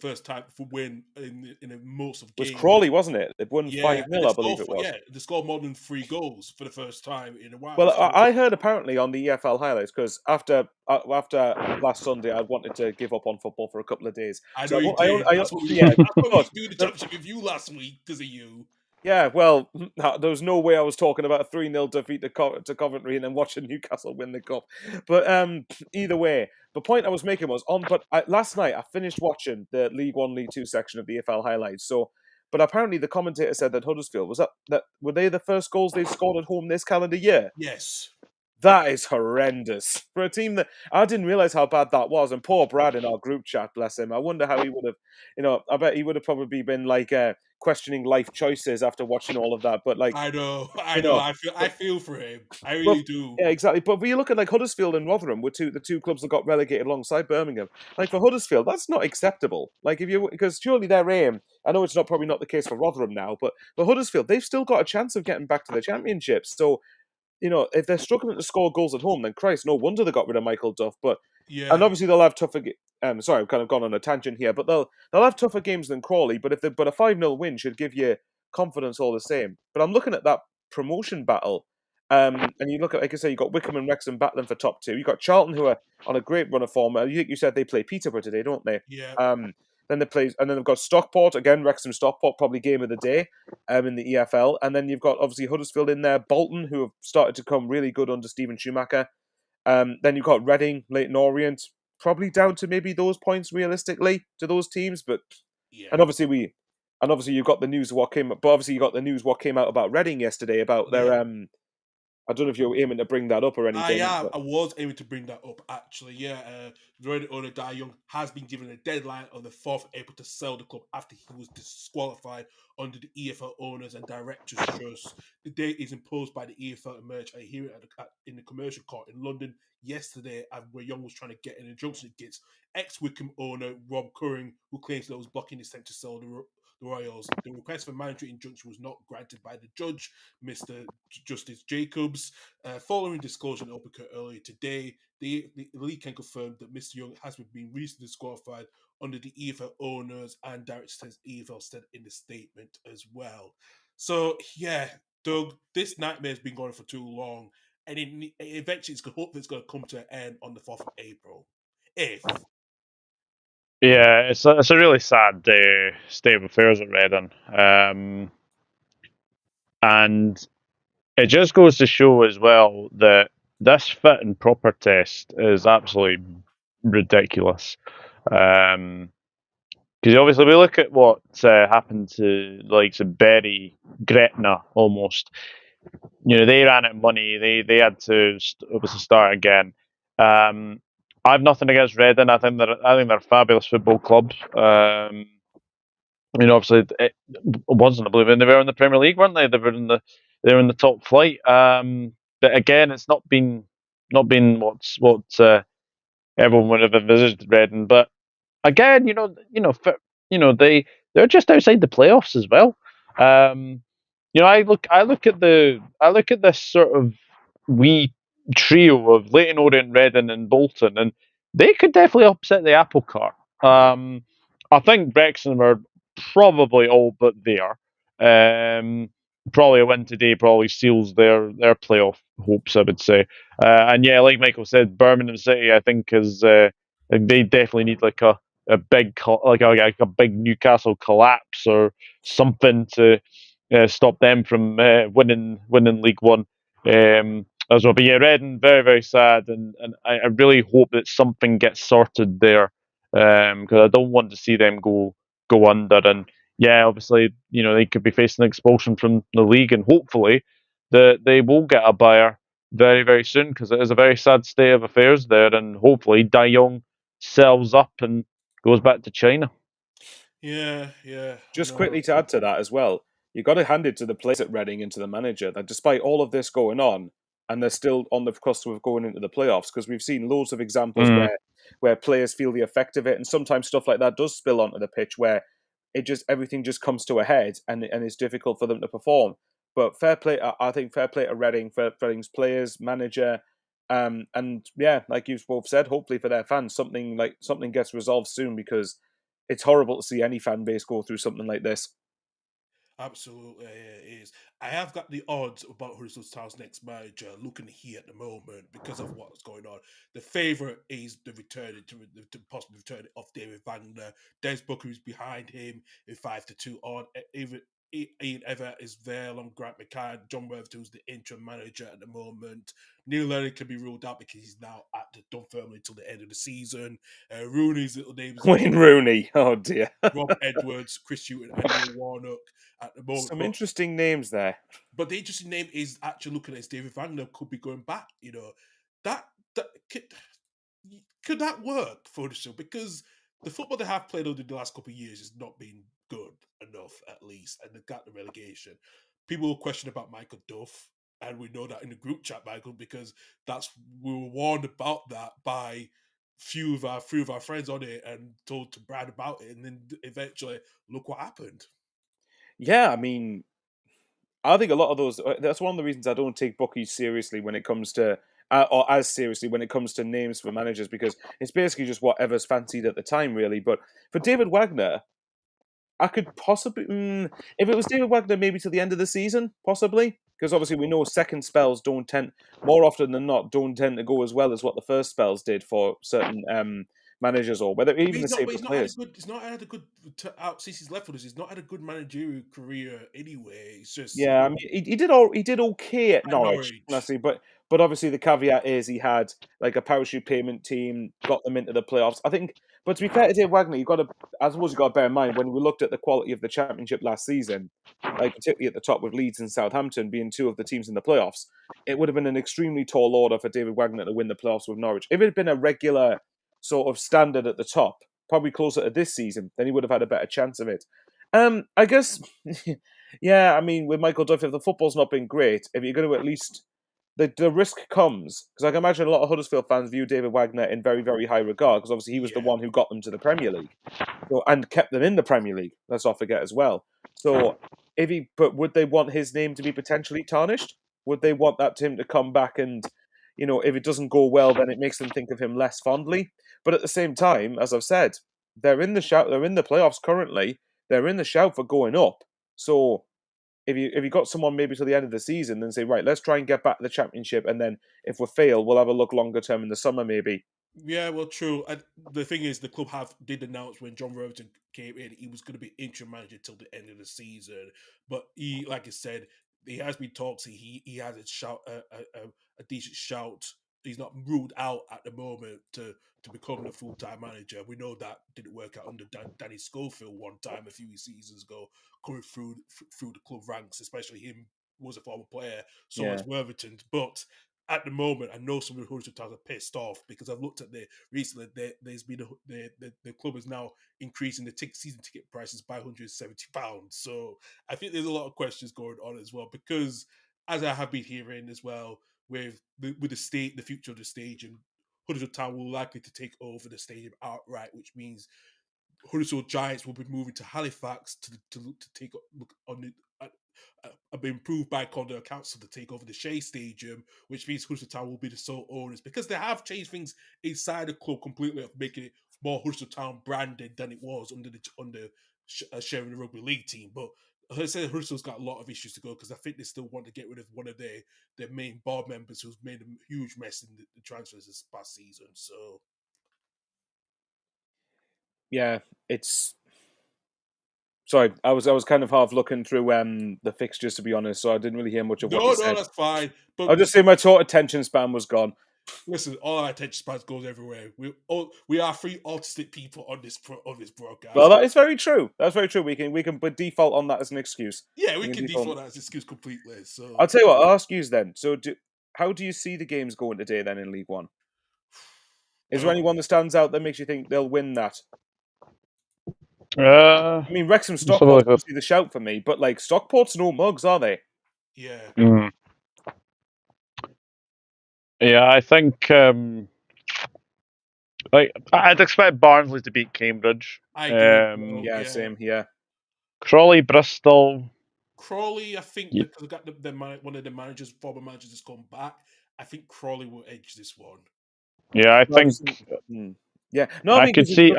first time for win in a most of games. It was Crawley, wasn't it? They won 5-0, I believe it was. Yeah, they scored more than 3 goals for the first time in a while. Well, I heard apparently on the EFL highlights, because after last Sunday, I wanted to give up on football for a couple of days. I know you did. That's what we do the championship review last week because of you. Yeah, well, there was no way I was talking about a 3-0 defeat to Coventry and then watching Newcastle win the cup. But either way, the point I was making was last night I finished watching the League 1, League 2 section of the EFL highlights. But apparently the commentator said that Huddersfield were they the first goals they've scored at home this calendar year? Yes. That is horrendous for a team that I didn't realize how bad that was. And poor Brad in our group chat, bless him. I wonder how he would have, I bet he would have probably been like questioning life choices after watching all of that. But like, I know. I feel for him. I really do. Yeah, exactly. But when you look at like Huddersfield and Rotherham, were the two clubs that got relegated alongside Birmingham. Like for Huddersfield, that's not acceptable. Like because surely their aim. I know it's probably not the case for Rotherham now, but for Huddersfield, they've still got a chance of getting back to the Championship. So, if they're struggling to score goals at home, then Christ, no wonder they got rid of Michael Duff. But and obviously they'll have tougher. Sorry, I've kind of gone on a tangent here, but they'll have tougher games than Crawley. But a 5-0 win should give you confidence all the same. But I'm looking at that promotion battle, and you look at, like I say, you got Wickham and Wrexham battling for top 2. You got Charlton, who are on a great run of form. You said they play Peterborough today, don't they? Yeah. Then they've got Stockport again. Wrexham Stockport, probably game of the day in the EFL. And then you've got obviously Huddersfield in there, Bolton, who have started to come really good under Stephen Schumacher. Then you've got Reading, Leyton Orient, probably down to maybe those points realistically to those teams. But and obviously you've got the news what came out about Reading yesterday about their I don't know if you're aiming to bring that up or anything. I was aiming to bring that up, actually. Yeah, the Reading owner, Dai Young, has been given a deadline on the 4th of April to sell the club after he was disqualified under the EFL Owners and Directors Trust. The date is imposed by the EFL to merge a hearing in the Commercial Court in London yesterday, where Young was trying to get an injunction against ex-Wickham owner Rob Curran, who claims that was blocking his attempt to sell the Royals. The request for mandatory injunction was not granted by the judge, Mr. Justice Jacobs. Following disclosure in open court earlier today, the league can confirm that Mr. Young has been recently disqualified under the EFL Owners and Directors EFL said in the statement as well. So, yeah, Doug, this nightmare has been going for too long, and eventually it's going to come to an end on the 4th of April. Yeah, it's a really sad state of affairs at Reading. And it just goes to show as well that this fit and proper test is absolutely ridiculous. Because obviously we look at what happened to the likes of Bury, Gretna almost. They ran out of money. They had to obviously start again. I have nothing against Reading. I think they're a fabulous football club. Obviously it wasn't. I believe they were in the Premier League, weren't they? They were in the top flight. But again, it's not been what everyone would have envisaged Reading. But again, they're just outside the playoffs as well. I look at this sort of wee trio of Leyton Orient, Reading, and Bolton, and they could definitely upset the apple cart. I think Wrexham are probably all but there. Probably a win today probably seals their playoff hopes, I would say. And yeah, like Michael said, Birmingham City, I think they definitely need like a a big like a big Newcastle collapse or something to stop them from winning League One as well. But yeah, Reading very very sad, and I really hope that something gets sorted there because I don't want to see them go under. And yeah, obviously they could be facing expulsion from the league, and hopefully they will get a buyer very very soon because it is a very sad state of affairs there, and hopefully De Jong sells up and goes back to China. Yeah, I Just know. quickly to add to that as well, you got to hand it to the players at Reading and to the manager that despite all of this going on, and they're still on the cusp of going into the playoffs because we've seen loads of examples Mm. where players feel the effect of it, and sometimes stuff like that does spill onto the pitch where everything just comes to a head and it's difficult for them to perform. But fair play, I think fair play to Reading, for Reading's players, manager, and yeah, like you've both said, hopefully for their fans, something gets resolved soon because it's horrible to see any fan base go through something like this. Absolutely, it is. I have got the odds about Huddersfield Town's next manager looking here at the moment because of what's going on. The favourite is the return to possibly return of David Wagner. Des Booker is behind him in 5-2 odd. Even Ian Everett is there along Grant McCann. John Worthington, who's the interim manager at the moment. Neil Lennon can be ruled out because he's now done firmly until the end of the season. Rooney's little names are Wayne Rooney, oh dear. Rob Edwards, Chris Hughton, and Neil Warnock at the moment. Some interesting names there. But the interesting name is actually looking at David Wagner could be going back. That could that work for the show? Because the football they have played over the last couple of years has not been good enough, at least, and they got the relegation. People will question about Michael Duff, and we know that in the group chat, Michael, because we were warned about that by three of our friends on it and told to brag about it, and then eventually look what happened. Yeah, I mean, I think a lot of those. That's one of the reasons I don't take bookies seriously when it comes to, or as seriously when it comes to names for managers, because it's basically just whatever's fancied at the time, really. But for David Wagner, I could possibly, if it was David Wagner, maybe to the end of the season, possibly, because obviously we know second spells don't tend, more often than not, don't tend to go as well as what the first spells did for certain managers, or whether But even the he's not. same But for he's not had a players. good. He's not had a good. Out since he's left with us, he's not had a good managerial career anyway. It's just Yeah, I mean, he did okay at at Norwich, Norwich. honestly, but obviously the caveat is he had like a parachute payment team, got them into the playoffs. I think, but to be fair to Dave Wagner, I suppose you got to bear in mind when we looked at the quality of the championship last season, like particularly at the top with Leeds and Southampton being two of the teams in the playoffs, it would have been an extremely tall order for David Wagner to win the playoffs with Norwich. If it had been a regular sort of standard at the top, probably closer to this season, then he would have had a better chance of it. I guess. Yeah, I mean, with Michael Duff, if the football's not been great, if you're going to at least the risk comes because I can imagine a lot of Huddersfield fans view David Wagner in very very high regard because obviously he was the Yeah, one who got them to the Premier League, so, and kept them in the Premier League. Let's not forget as well. So but would they want his name to be potentially tarnished? Would they want that to him to come back and if it doesn't go well, then it makes them think of him less fondly. But at the same time, as I've said, they're in the shout. They're in the playoffs currently. They're in the shout for going up. So if you got someone maybe to the end of the season, then say right, let's try and get back to the championship, and then if we fail, we'll have a look longer term in the summer maybe. yeah. Well, true. And the thing is, the club did announce when John Robertson came in, he was going to be interim manager till the end of the season. But he, like I said, he has been talks. He has a decent shout. He's not ruled out at the moment to become the full time manager. We know that didn't work out under Danny Schofield one time a few seasons ago, coming through the club ranks, especially him was a former player, so Yeah, was Worthington. But at the moment, I know some of the Huddersfield fans are pissed off because I've looked at recently. There's been the club is now increasing the season ticket prices by £170. So I think there's a lot of questions going on as well because, as I have been hearing as well, with the future of the stadium, Huddersfield Town will likely to take over the stadium outright, which means Huddersfield Giants will be moving to Halifax to take look on the. Been approved by Condor Council to take over the Shea Stadium, which means Huddersfield Town will be the sole owners because they have changed things inside the club completely, of making it more Huddersfield Town branded than it was under sharing the rugby league team. But as I said, Huddersfield's got a lot of issues to go because I think they still want to get rid of one of their main board members who's made a huge mess in the transfers this past season. So yeah, it's. Sorry, I was kind of half looking through the fixtures, to be honest, so I didn't really hear much of what you No, said. that's fine. But I'll just say my short attention span was gone. listen, all our attention spans goes everywhere. We are three autistic people on this broadcast. Well, that is very true. That's very true. We can default on that as an excuse. Yeah, we We can default. default that as excuse completely. So I'll tell you what. I'll ask you then. So, how do you see the games going today then in League One? Is there anyone that stands out that makes you think they'll win that? I mean, Wrexham let's have a Stockport's look. obviously the shout for me, but like Stockport's no mugs, are they? yeah, Yeah, I think like I'd expect Barnsley to beat Cambridge. I agree. Yeah, same here. Crawley, Bristol. Crawley, I think Yeah. because got one of the former managers has come back. I think Crawley will edge this one. Yeah, I think Yeah, no, I mean, could see.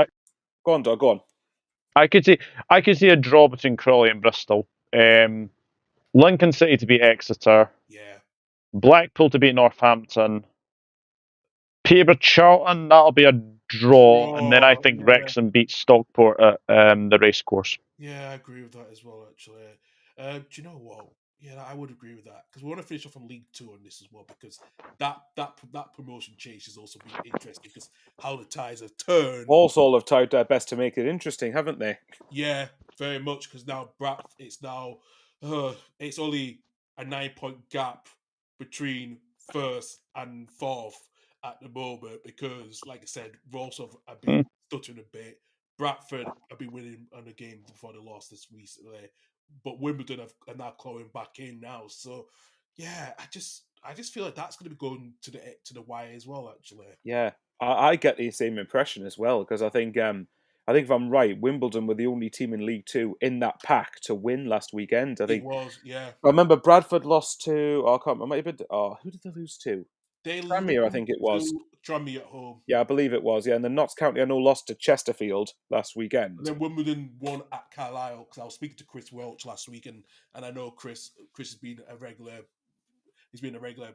Go on, Doug. Go on. I could see a draw between Crawley and Bristol. Lincoln City to beat Exeter. Yeah, Blackpool to beat Northampton. Peterborough Charlton, that'll be a draw, and then I think yeah. Wrexham beats Stockport at the racecourse. Yeah, I agree with that as well. Actually, do you know what? Yeah, I would agree with that because we want to finish off on League Two on this as well because that promotion change has also been interesting because how the ties have turned. Walsall have tried their best to make it interesting, haven't they? Yeah, very much because now it's only a 9-point gap between first and fourth at the moment because, like I said, Walsall have been stuttering a bit. Bradford have been winning on the game before they lost this recently, but Wimbledon are now clawing back in now. So, yeah, I just feel like that's going to be going to the wire as well. Actually, Yeah, I get the same impression as well because I think if I'm right, Wimbledon were the only team in League Two in that pack to win last weekend. I think it was. Yeah, I remember Bradford lost to. Oh, I can't remember. It might have been, who did they lose to? they Tranmere, I think it was. Tranmere at home. Yeah, I believe it was. Yeah, and then Notts County, I know, lost to Chesterfield last weekend. And then Wimbledon won at Carlisle because I was speaking to Chris Welch last week, and I know Chris has been a regular. He's been a regular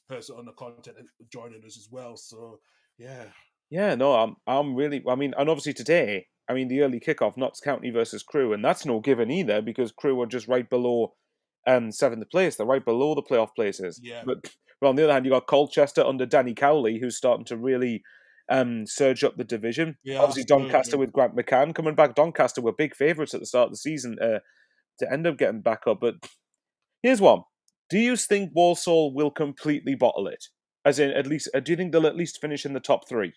person on the content and joining us as well. So yeah, Yeah, no, I'm really. I mean, and obviously today, I mean, the early kickoff, Notts County versus Crewe, and that's no given either because Crewe are just right below, seventh place. They're right below the playoff places. Yeah. But on the other hand, you got Colchester under Danny Cowley, who's starting to really, surge up the division. Yeah, Obviously, Doncaster with Grant McCann coming back. Doncaster were big favourites at the start of the season to end up getting back up. But here's one: do you think Walsall will completely bottle it? As in, at least, do you think they'll at least finish in the top three?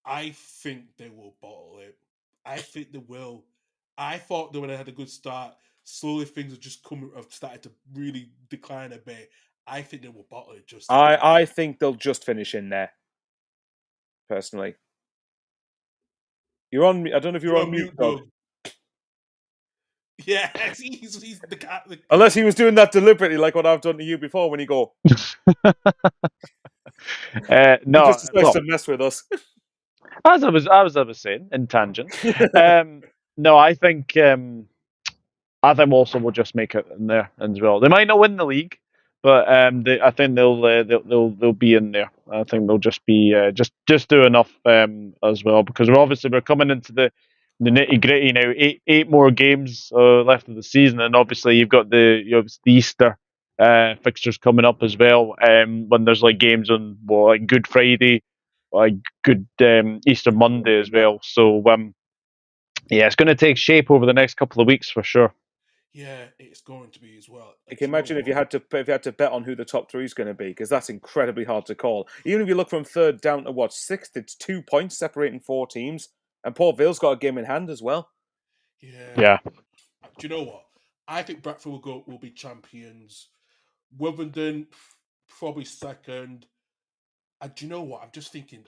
I think they will bottle it. I think they will. I thought they would have had a good start. Slowly, things have started to really decline a bit. I think they will bottle it. I think they'll just finish in there. Personally, you're on. I don't know if you're on mute, Doug. Yeah, he's the cat. Unless he was doing that deliberately, like what I've done to you before when you go. No, he just decides to mess with us. as I was saying in tangent. No, I think Walsall will just make it in there as well. They might not win the league, but I think they'll be in there. I think they'll just be just do enough as well because we're coming into the nitty gritty now. Eight more games left of the season, and obviously you've got the Easter fixtures coming up as well. When there's like games on like Good Friday, like Good Easter Monday as well. So yeah, it's going to take shape over the next couple of weeks for sure. Yeah, it's going to be as well. You can imagine if you had to bet on who the top three is going to be, because that's incredibly hard to call. Even if you look from third down to sixth, it's 2 points separating four teams, and Port Vale's got a game in hand as well. Yeah. Do you know what? I think Bradford will be champions. Wimbledon probably second. And do you know what? I'm just thinking,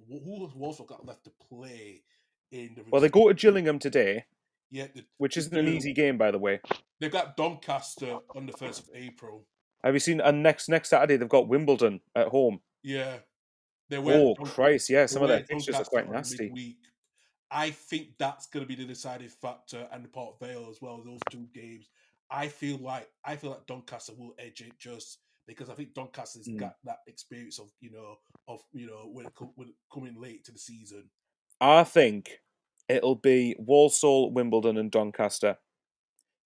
who has Walsall got left to play in the? Well, they go to Gillingham today. Yeah, which isn't an easy game, by the way. They've got Doncaster on the 1st of April. Have you seen? And next Saturday they've got Wimbledon at home. Yeah. Christ! Yeah, some of their fixtures are quite nasty. Midweek. I think that's going to be the deciding factor, and the Port Vale as well. Those two games, I feel like Doncaster will edge it just because I think Doncaster's got that experience of when coming late to the season. I think it'll be Walsall, Wimbledon, and Doncaster.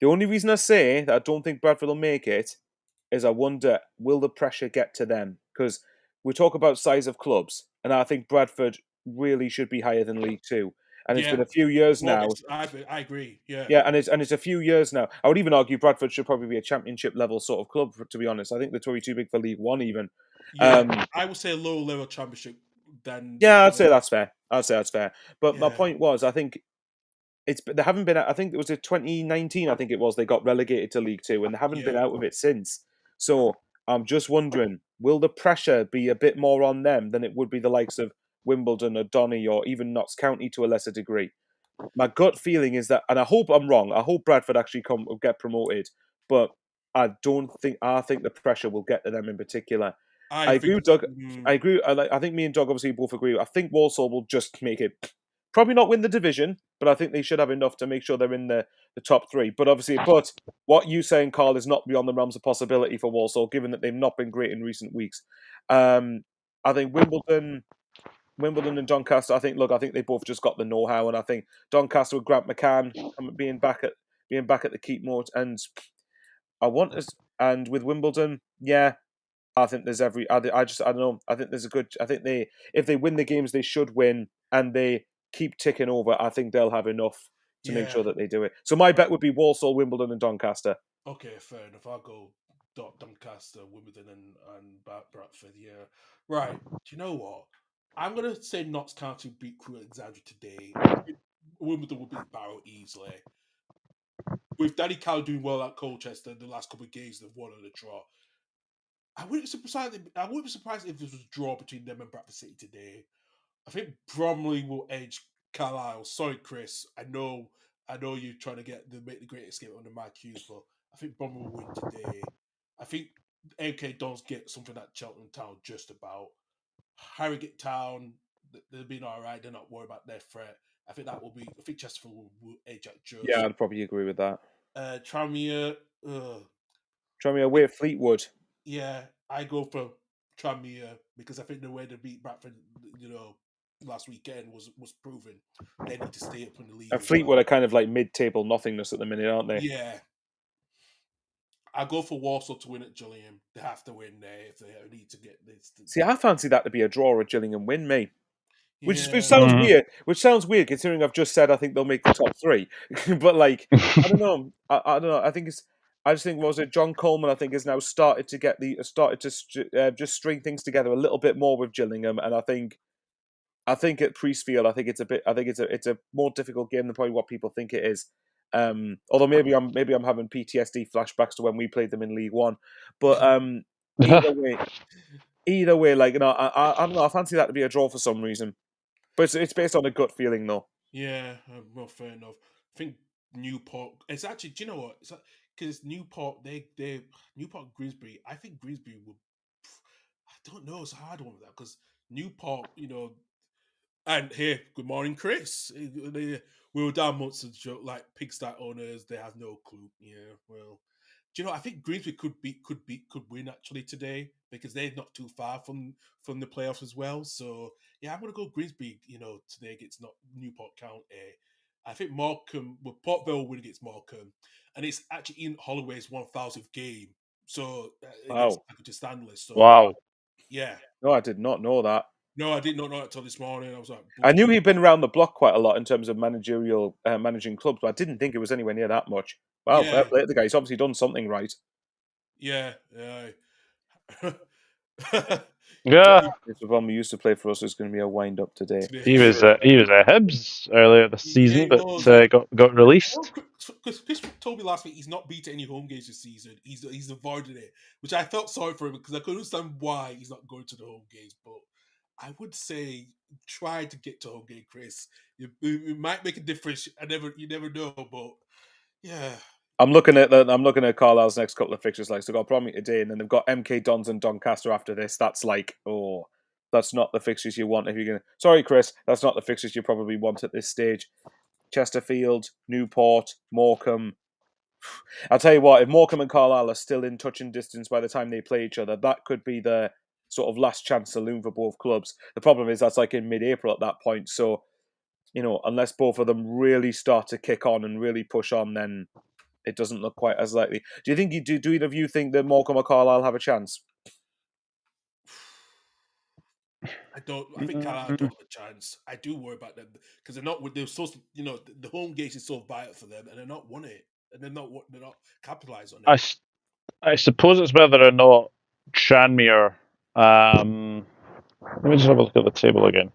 The only reason I say that I don't think Bradford will make it is I wonder, will the pressure get to them? Because we talk about size of clubs, and I think Bradford really should be higher than League Two. And it's been a few years now. I agree. Yeah. Yeah, and it's a few years now. I would even argue Bradford should probably be a championship level sort of club, to be honest. I think they're probably too big for League One even. Yeah, I would say a lower level championship than. Yeah, I'd say that's fair. But my Yeah. point was, I think they haven't been. I think it was in 2019. I think it was they got relegated to League Two, and they haven't been Yeah. out of it since. So I'm just wondering, will the pressure be a bit more on them than it would be the likes of Wimbledon or Donny or even Notts County to a lesser degree? My gut feeling is that, and I hope I'm wrong. I hope Bradford actually get promoted, but I don't think. I think the pressure will get to them in particular. I agree with Doug. I agree. I think me and Doug obviously both agree. I think Walsall will just make it. Probably not win the division, but I think they should have enough to make sure they're in the top three. But obviously, what you saying, Carl, is not beyond the realms of possibility for Walsall, given that they've not been great in recent weeks. I think Wimbledon and Doncaster. I think they both just got the know-how, and I think Doncaster with Grant McCann being back at the keep mode, and and with Wimbledon, yeah, I think there's every. I don't know. I think there's a good. I think if they win the games they should win, and they keep ticking over, I think they'll have enough to make sure that they do it. So my bet would be Walsall, Wimbledon, and Doncaster. Okay, fair enough. I'll go Doncaster, Wimbledon, and Bradford. Yeah, right. Do you know what? I'm gonna say Notts County beat Crewe Alexandria today. I think Wimbledon will beat Barrow easily. With Danny Cow doing well at Colchester, the last couple of games they've won on a draw. I wouldn't be surprised if this was a draw between them and Bradford City today. I think Bromley will edge Carlisle. Sorry, Chris. I know you're trying to make the great escape under my cues, but I think Bromley will win today. I think MK Dons get something at Cheltenham Town just about. Harrogate Town, they've been all right. They're not worried about their threat. I think that will be. I think Chesterfield will edge at just. Yeah, I'd probably agree with that. Tranmere. Tranmere away at Fleetwood. Yeah, I go for Tranmere because I think the way they beat Bradford, last weekend was proven. They need to stay up in the league. And Fleetwood are kind of like mid-table nothingness at the minute, aren't they? Yeah. I go for Walsall to win at Gillingham. They have to win there if they need to get this. See, I fancy that to be a draw at Gillingham win, mate. Which Yeah. sounds weird. Which sounds weird considering I've just said I think they'll make the top three. But like, I don't know. I don't know. I just think was it John Coleman? I think has now started to just string things together a little bit more with Gillingham, and I think at Priestfield, I think it's a more difficult game than probably what people think it is. Although maybe I'm having PTSD flashbacks to when we played them in League One, but either way, like I don't know. I fancy that to be a draw for some reason, but it's based on a gut feeling though. Yeah, well, fair enough. I think Newport. It's actually. Do you know what? It's because Newport. They Newport Grimsby. I think Grimsby would. I don't know. It's a hard one with that because Newport. And here, good morning, Chris. We were down months ago, like pigsty owners. They have no clue. Yeah, well, do you know? I think Grimsby could win actually today because they're not too far from the playoffs as well. So yeah, I'm gonna go Grimsby. Today against not Newport County. I think Morecambe, Port Vale will win against Morecambe, and it's actually Ian Holloway's 1,000th game. So against Lancaster Stanley. So wow. Yeah. No, I did not know that. No, I did not know it until this morning. I was like, I knew he'd been around the block quite a lot in terms of managing clubs, but I didn't think it was anywhere near that much. Wow, fair play to the guy. He's obviously done something right. Yeah. Yeah. The one we used to play for us is going to be a wind up today. He was at Hibs earlier this season, but got released. Because Chris told me last week he's not been to any home games this season. He's avoided it, which I felt sorry for him because I could understand why he's not going to the home games. But I would say try to get to home game, Chris. It might make a difference. You never know, but yeah. I'm looking at Carlisle's next couple of fixtures. Like, so they've got Bromley today, and then they've got MK Dons and Doncaster after this. That's like, that's not the fixtures you want if you're gonna. Sorry, Chris, that's not the fixtures you probably want at this stage. Chesterfield, Newport, Morecambe. I'll tell you what, if Morecambe and Carlisle are still in touching distance by the time they play each other, that could be the sort of last chance saloon for both clubs. The problem is that's like in mid-April at that point, so unless both of them really start to kick on and really push on, then it doesn't look quite as likely. Do you think do either of you think that Morecambe or Carlisle have a chance? I don't. I think Carlisle don't have a chance. I do worry about them because they're not. They're supposed to. The home gate is so vital for them, and they're not won it, and they're not. They're not capitalised on it. I suppose it's whether or not Tranmere. Let me just have a look at the table again.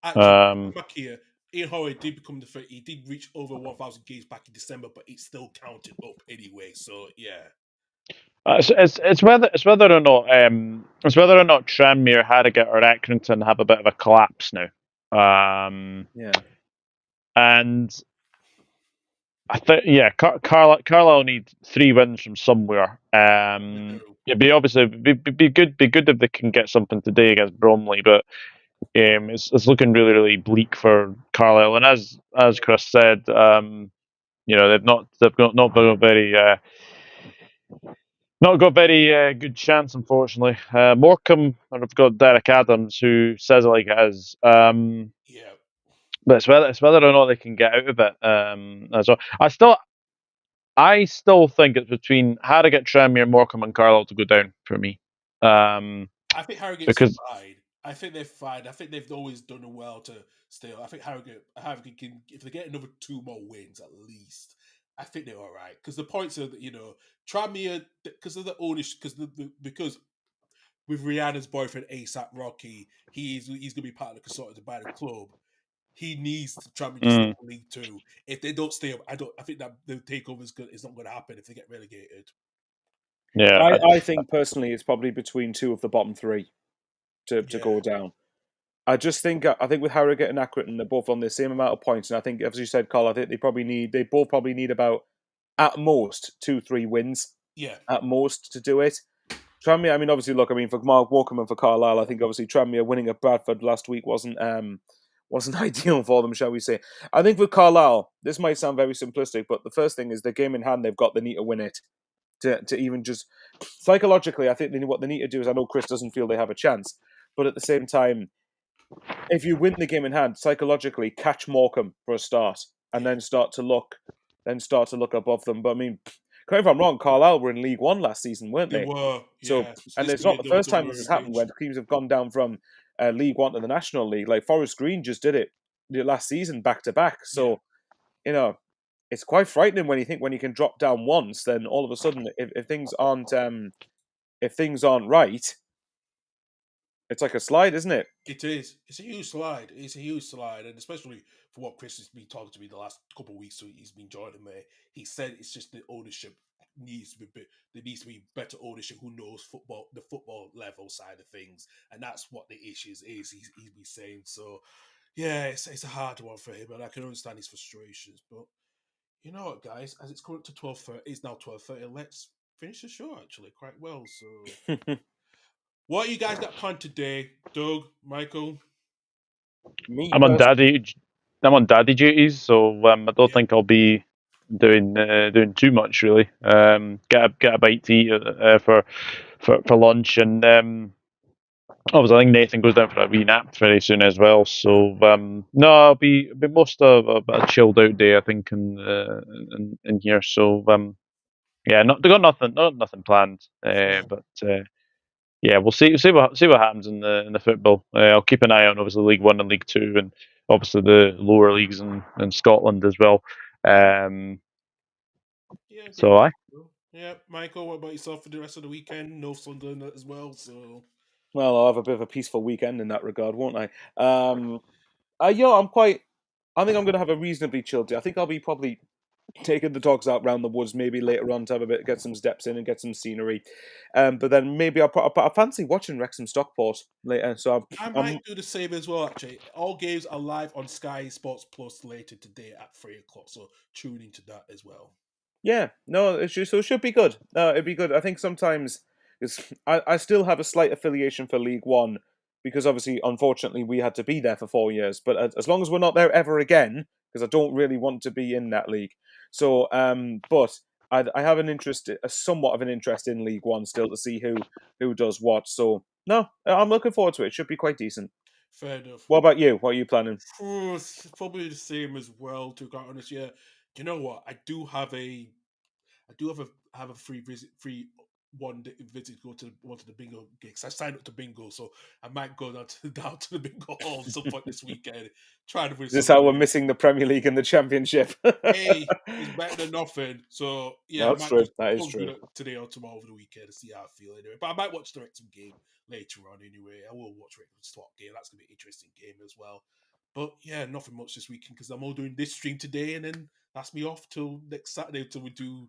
Actually, Makia, Ian Horne did become the first. He did reach over 1,000 games back in December, but it's still counted up anyway. So yeah. It's whether or not Tranmere, Harrogate, or Accrington have a bit of a collapse now. Yeah. And I think Carlisle need 3 wins from somewhere. It'd be obviously be good if they can get something today against Bromley, but it's looking really, really bleak for Carlisle. And as Chris said, they've not got very good chance, unfortunately. Morecambe have got Derek Adams, who says it like it is. Yeah. But it's whether or not they can get out of it. As well. I still think it's between Harrogate, Tranmere, Morecambe, and Carlisle to go down for me. I think Harrogate's because fine. I think they're fine. I think they've always done well to stay. I think Harrogate can, if they get another 2 more wins at least, I think they're all right. Because the points are that Tranmere, because of the ownership, because with Rihanna's boyfriend ASAP Rocky, he's going to be part of the consortium to buy the club. He needs Tranmere to stay in League Two. If they don't stay up, I think that the takeover is not going to happen if they get relegated. Yeah, I think personally it's probably between 2 of the bottom 3 to go down. I think with Harrogate and Accrington, they're both on the same amount of points, and I think, as you said, Carl, I think they both probably need about at most 2-3 wins. Yeah, at most to do it. Tranmere, I mean, obviously, look, I mean, for Mark Morecambe and for Carlisle, I think obviously Tranmere winning at Bradford last week wasn't ideal for them, shall we say? I think with Carlisle, this might sound very simplistic, but the first thing is the game in hand they've got. They need to win it to even just psychologically. I think what they need to do is, I know Chris doesn't feel they have a chance, but at the same time, if you win the game in hand, psychologically catch Morecambe for a start, and then start to look above them. But I mean, correct if I'm wrong, Carlisle were in League One last season, weren't they? They were, So, yeah. and it's not the first time this has happened where teams have gone down from League One to the National League. Like Forest Green just did it last season back to back. So, it's quite frightening when you can drop down once. Then all of a sudden, if things aren't right, it's like a slide, isn't it? It is. It's a huge slide. It's a huge slide, and especially for what Chris has been talking to me the last couple of weeks, so he's been joining me. He said it's just the ownership needs to be. There needs to be better ownership who knows football, the football level side of things, and that's what the issues is. He's been saying. So, yeah, it's a hard one for him, and I can understand his frustrations. But you know what, guys? As it's coming to 12:30, it's now 12:30. Let's finish the show actually quite well. So. What you guys got planned today, Doug, Michael? I'm on daddy duties, so I don't think I'll be doing too much really. Get a bite to eat for lunch, and obviously I think Nathan goes down for a wee nap very soon as well. So no, I'll be most of a chilled out day, I think, in here. So yeah, they got nothing planned, but. Yeah, we'll see what happens in the football. I'll keep an eye on obviously League One and League Two, and obviously the lower leagues in Scotland as well. Yeah, Michael, what about yourself for the rest of the weekend? No Sunderland as well, so. Well, I'll have a bit of a peaceful weekend in that regard, won't I? I think I'm going to have a reasonably chilled day. I think I'll be probably taking the dogs out round the woods maybe later on to have get some steps in and get some scenery. But then maybe I fancy watching Wrexham Stockport later. So I might do the same as well, actually. All games are live on Sky Sports Plus later today at 3:00, so tune into that as well. Yeah, no, it should be good. It'd be good. I think sometimes I still have a slight affiliation for League One because obviously, unfortunately, we had to be there for 4 years. But as long as we're not there ever again, because I don't really want to be in that league. So, but I have somewhat of an interest in League One still to see who does what. So, no, I'm looking forward to it. It should be quite decent. Fair enough. What about you? What are you planning? It's probably the same as well. To be quite honest, yeah. You know what? I do have a free one day visit to go to one of the bingo gigs. I signed up to bingo, so I might go down to the bingo hall some point this weekend, try to win Is this some how we're money. missing the Premier League and the Championship? Hey, it's better than nothing. So yeah, I That's might true. just That is probably do true. that today or tomorrow over the weekend to see how I feel anyway. But I might watch the Wrexham game later on anyway. I will watch Wrexham Swap game. That's gonna be an interesting game as well. But yeah, nothing much this weekend because I'm all doing this stream today, and then that's me off till next Saturday till we do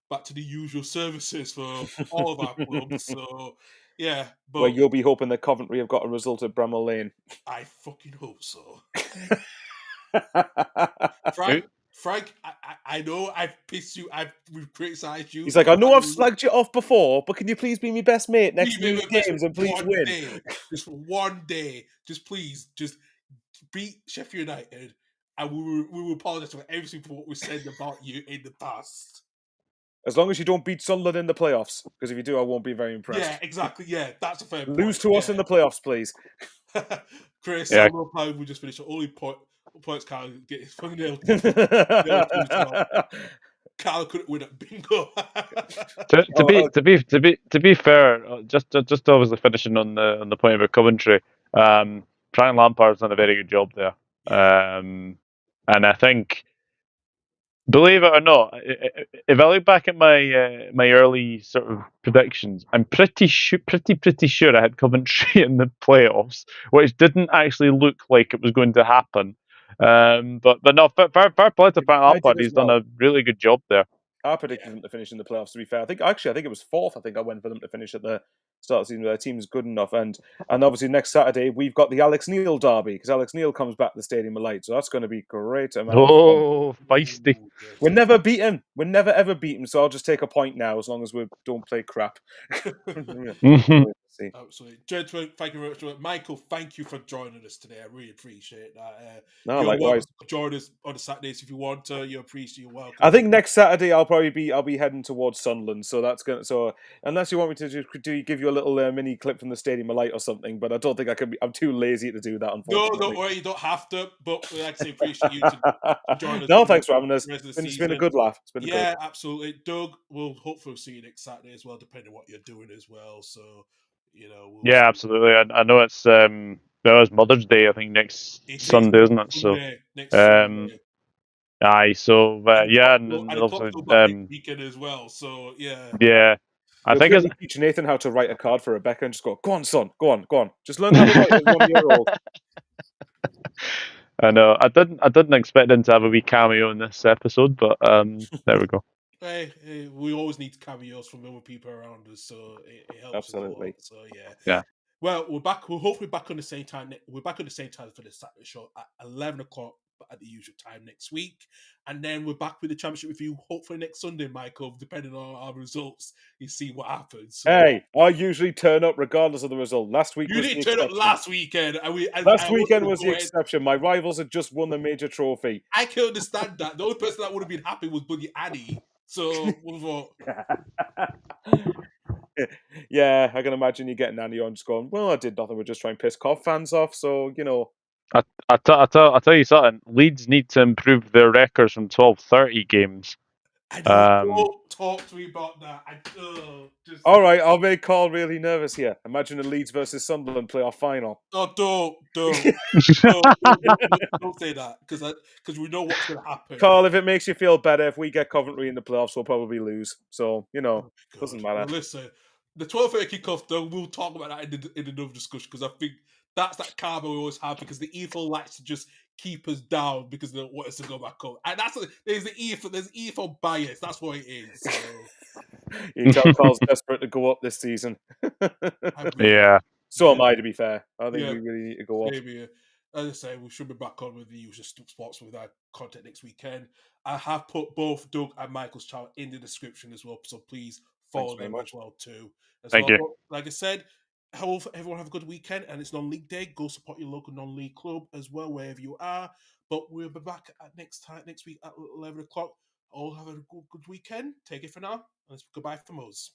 back to the usual services for all of our clubs. So yeah, Where but you'll be hoping that Coventry have got a result at Bramall Lane. I fucking hope so. Who- Frank, I know I've pissed you. We've criticised you. He's like, I know I've And slagged you off before, but can you please be my best mate next to leave me it with games and please one win? day, just for one day, just please, just beat Sheffield United, and we will apologise for everything for what we said about you in the past. As long as you don't beat Sunderland in the playoffs, because if you do, I won't be very impressed. Yeah, exactly. Yeah, that's a fair Lose point. to us in the playoffs, please. Chris, Yeah. I love how we just finished. Only points Carl get his fucking nailed to his job. Carl couldn't win at bingo. To be fair, just obviously finishing on the point about Coventry, Frank Lampard's done a very good job there, Yeah. and I think, believe it or not, if I look back at my early sort of predictions, I'm pretty sure I had Coventry in the playoffs, which didn't actually look like it was going to happen. But no, fair play to Frank I did Lampard. as He's done well. a really good job there. I predicted them to finish in the playoffs. To be fair, I think it was fourth. I think I went for them to finish at the start of the season. Their team's good enough, and obviously next Saturday we've got the Alex Neil derby because Alex Neil comes back to the Stadium of Light, so that's going to be great amount of fun. Oh, feisty. Ooh, yeah, We're never beaten. We're never ever beaten. So I'll just take a point now as long as we don't play crap. See. Absolutely. Gentlemen, thank you very much. Michael, thank you for joining us today. I really appreciate that. No, You're welcome likewise. to join us on the Saturdays if you want to. You're welcome. I think next Saturday I'll be heading towards Sunderland, so that's gonna. So unless you want me to just give you a little mini clip from the Stadium of Light or something, but I don't think I can. I'm too lazy to do that. No, Unfortunately. don't worry. You don't have to. But like I say, appreciate you to join us. No, for the thanks for having us. rest of the It's been a season. good laugh. It's been Yeah, good. absolutely. Doug, we'll hopefully see you next Saturday as well, depending on what you're doing as well. So, we'll Yeah, absolutely. I know it's Mother's Day. I think next it is Sunday, isn't it? So, next um, Sunday. aye. So And yeah, the and clock's obviously, still back next weekend as well. So, yeah. yeah. I You'll think it's. clearly teach Nathan how to write a card for Rebecca and just go on, son, go on. Just learn how to write as 1 year old. I know. I didn't expect him to have a wee cameo in this episode, but there we go. Hey, we always need cameos from other people around us, so it helps us a lot. Absolutely. So yeah. Yeah. Well, we're back. We're hopefully back on the same time. We're back on the same time for the Saturday show at 11 o'clock at the usual time next week, and then we're back with the championship review. Hopefully next Sunday, Michael. Depending on our results, you see what happens. So, Hey, I usually turn up regardless of the result. Last week you was didn't the turn up exception. last weekend, and Last I weekend wanted was to the go ahead. exception. My rivals had just won the major trophy. I can understand that. The only person that would have been happy was Boogie Annie. So we thought, Yeah, I can imagine you getting Andy on just going, well, I did nothing. We're just trying to piss Cov fans off. So, I tell you something. Leeds need to improve their records from 12-30 games. I don't talk to me about that. Just all right, I'll make Carl really nervous here. Imagine a Leeds versus Sunderland playoff final. don't say that because we know what's going to happen. Carl, if it makes you feel better, if we get Coventry in the playoffs, we'll probably lose. So, doesn't matter. Well, listen, the 12:30 kickoff though, we'll talk about that in another discussion because I think that's that karma we always have because the evil likes to just keep us down because they don't want us to go back up, and there's evil bias. That's what it is. So. You tell Carl's desperate to go up this season. Yeah. So am I, to be fair. I think we really need to go up. As I say, we should be back on with the usual spots with our content next weekend. I have put both Doug and Michael's channel in the description as well, so please follow them as well too. Thank you. But like I said, hope everyone have a good weekend, and it's non-league day. Go support your local non-league club as well, wherever you are. But we'll be back next week at 11 o'clock. All have a good weekend. Take it for now, and it's goodbye from us.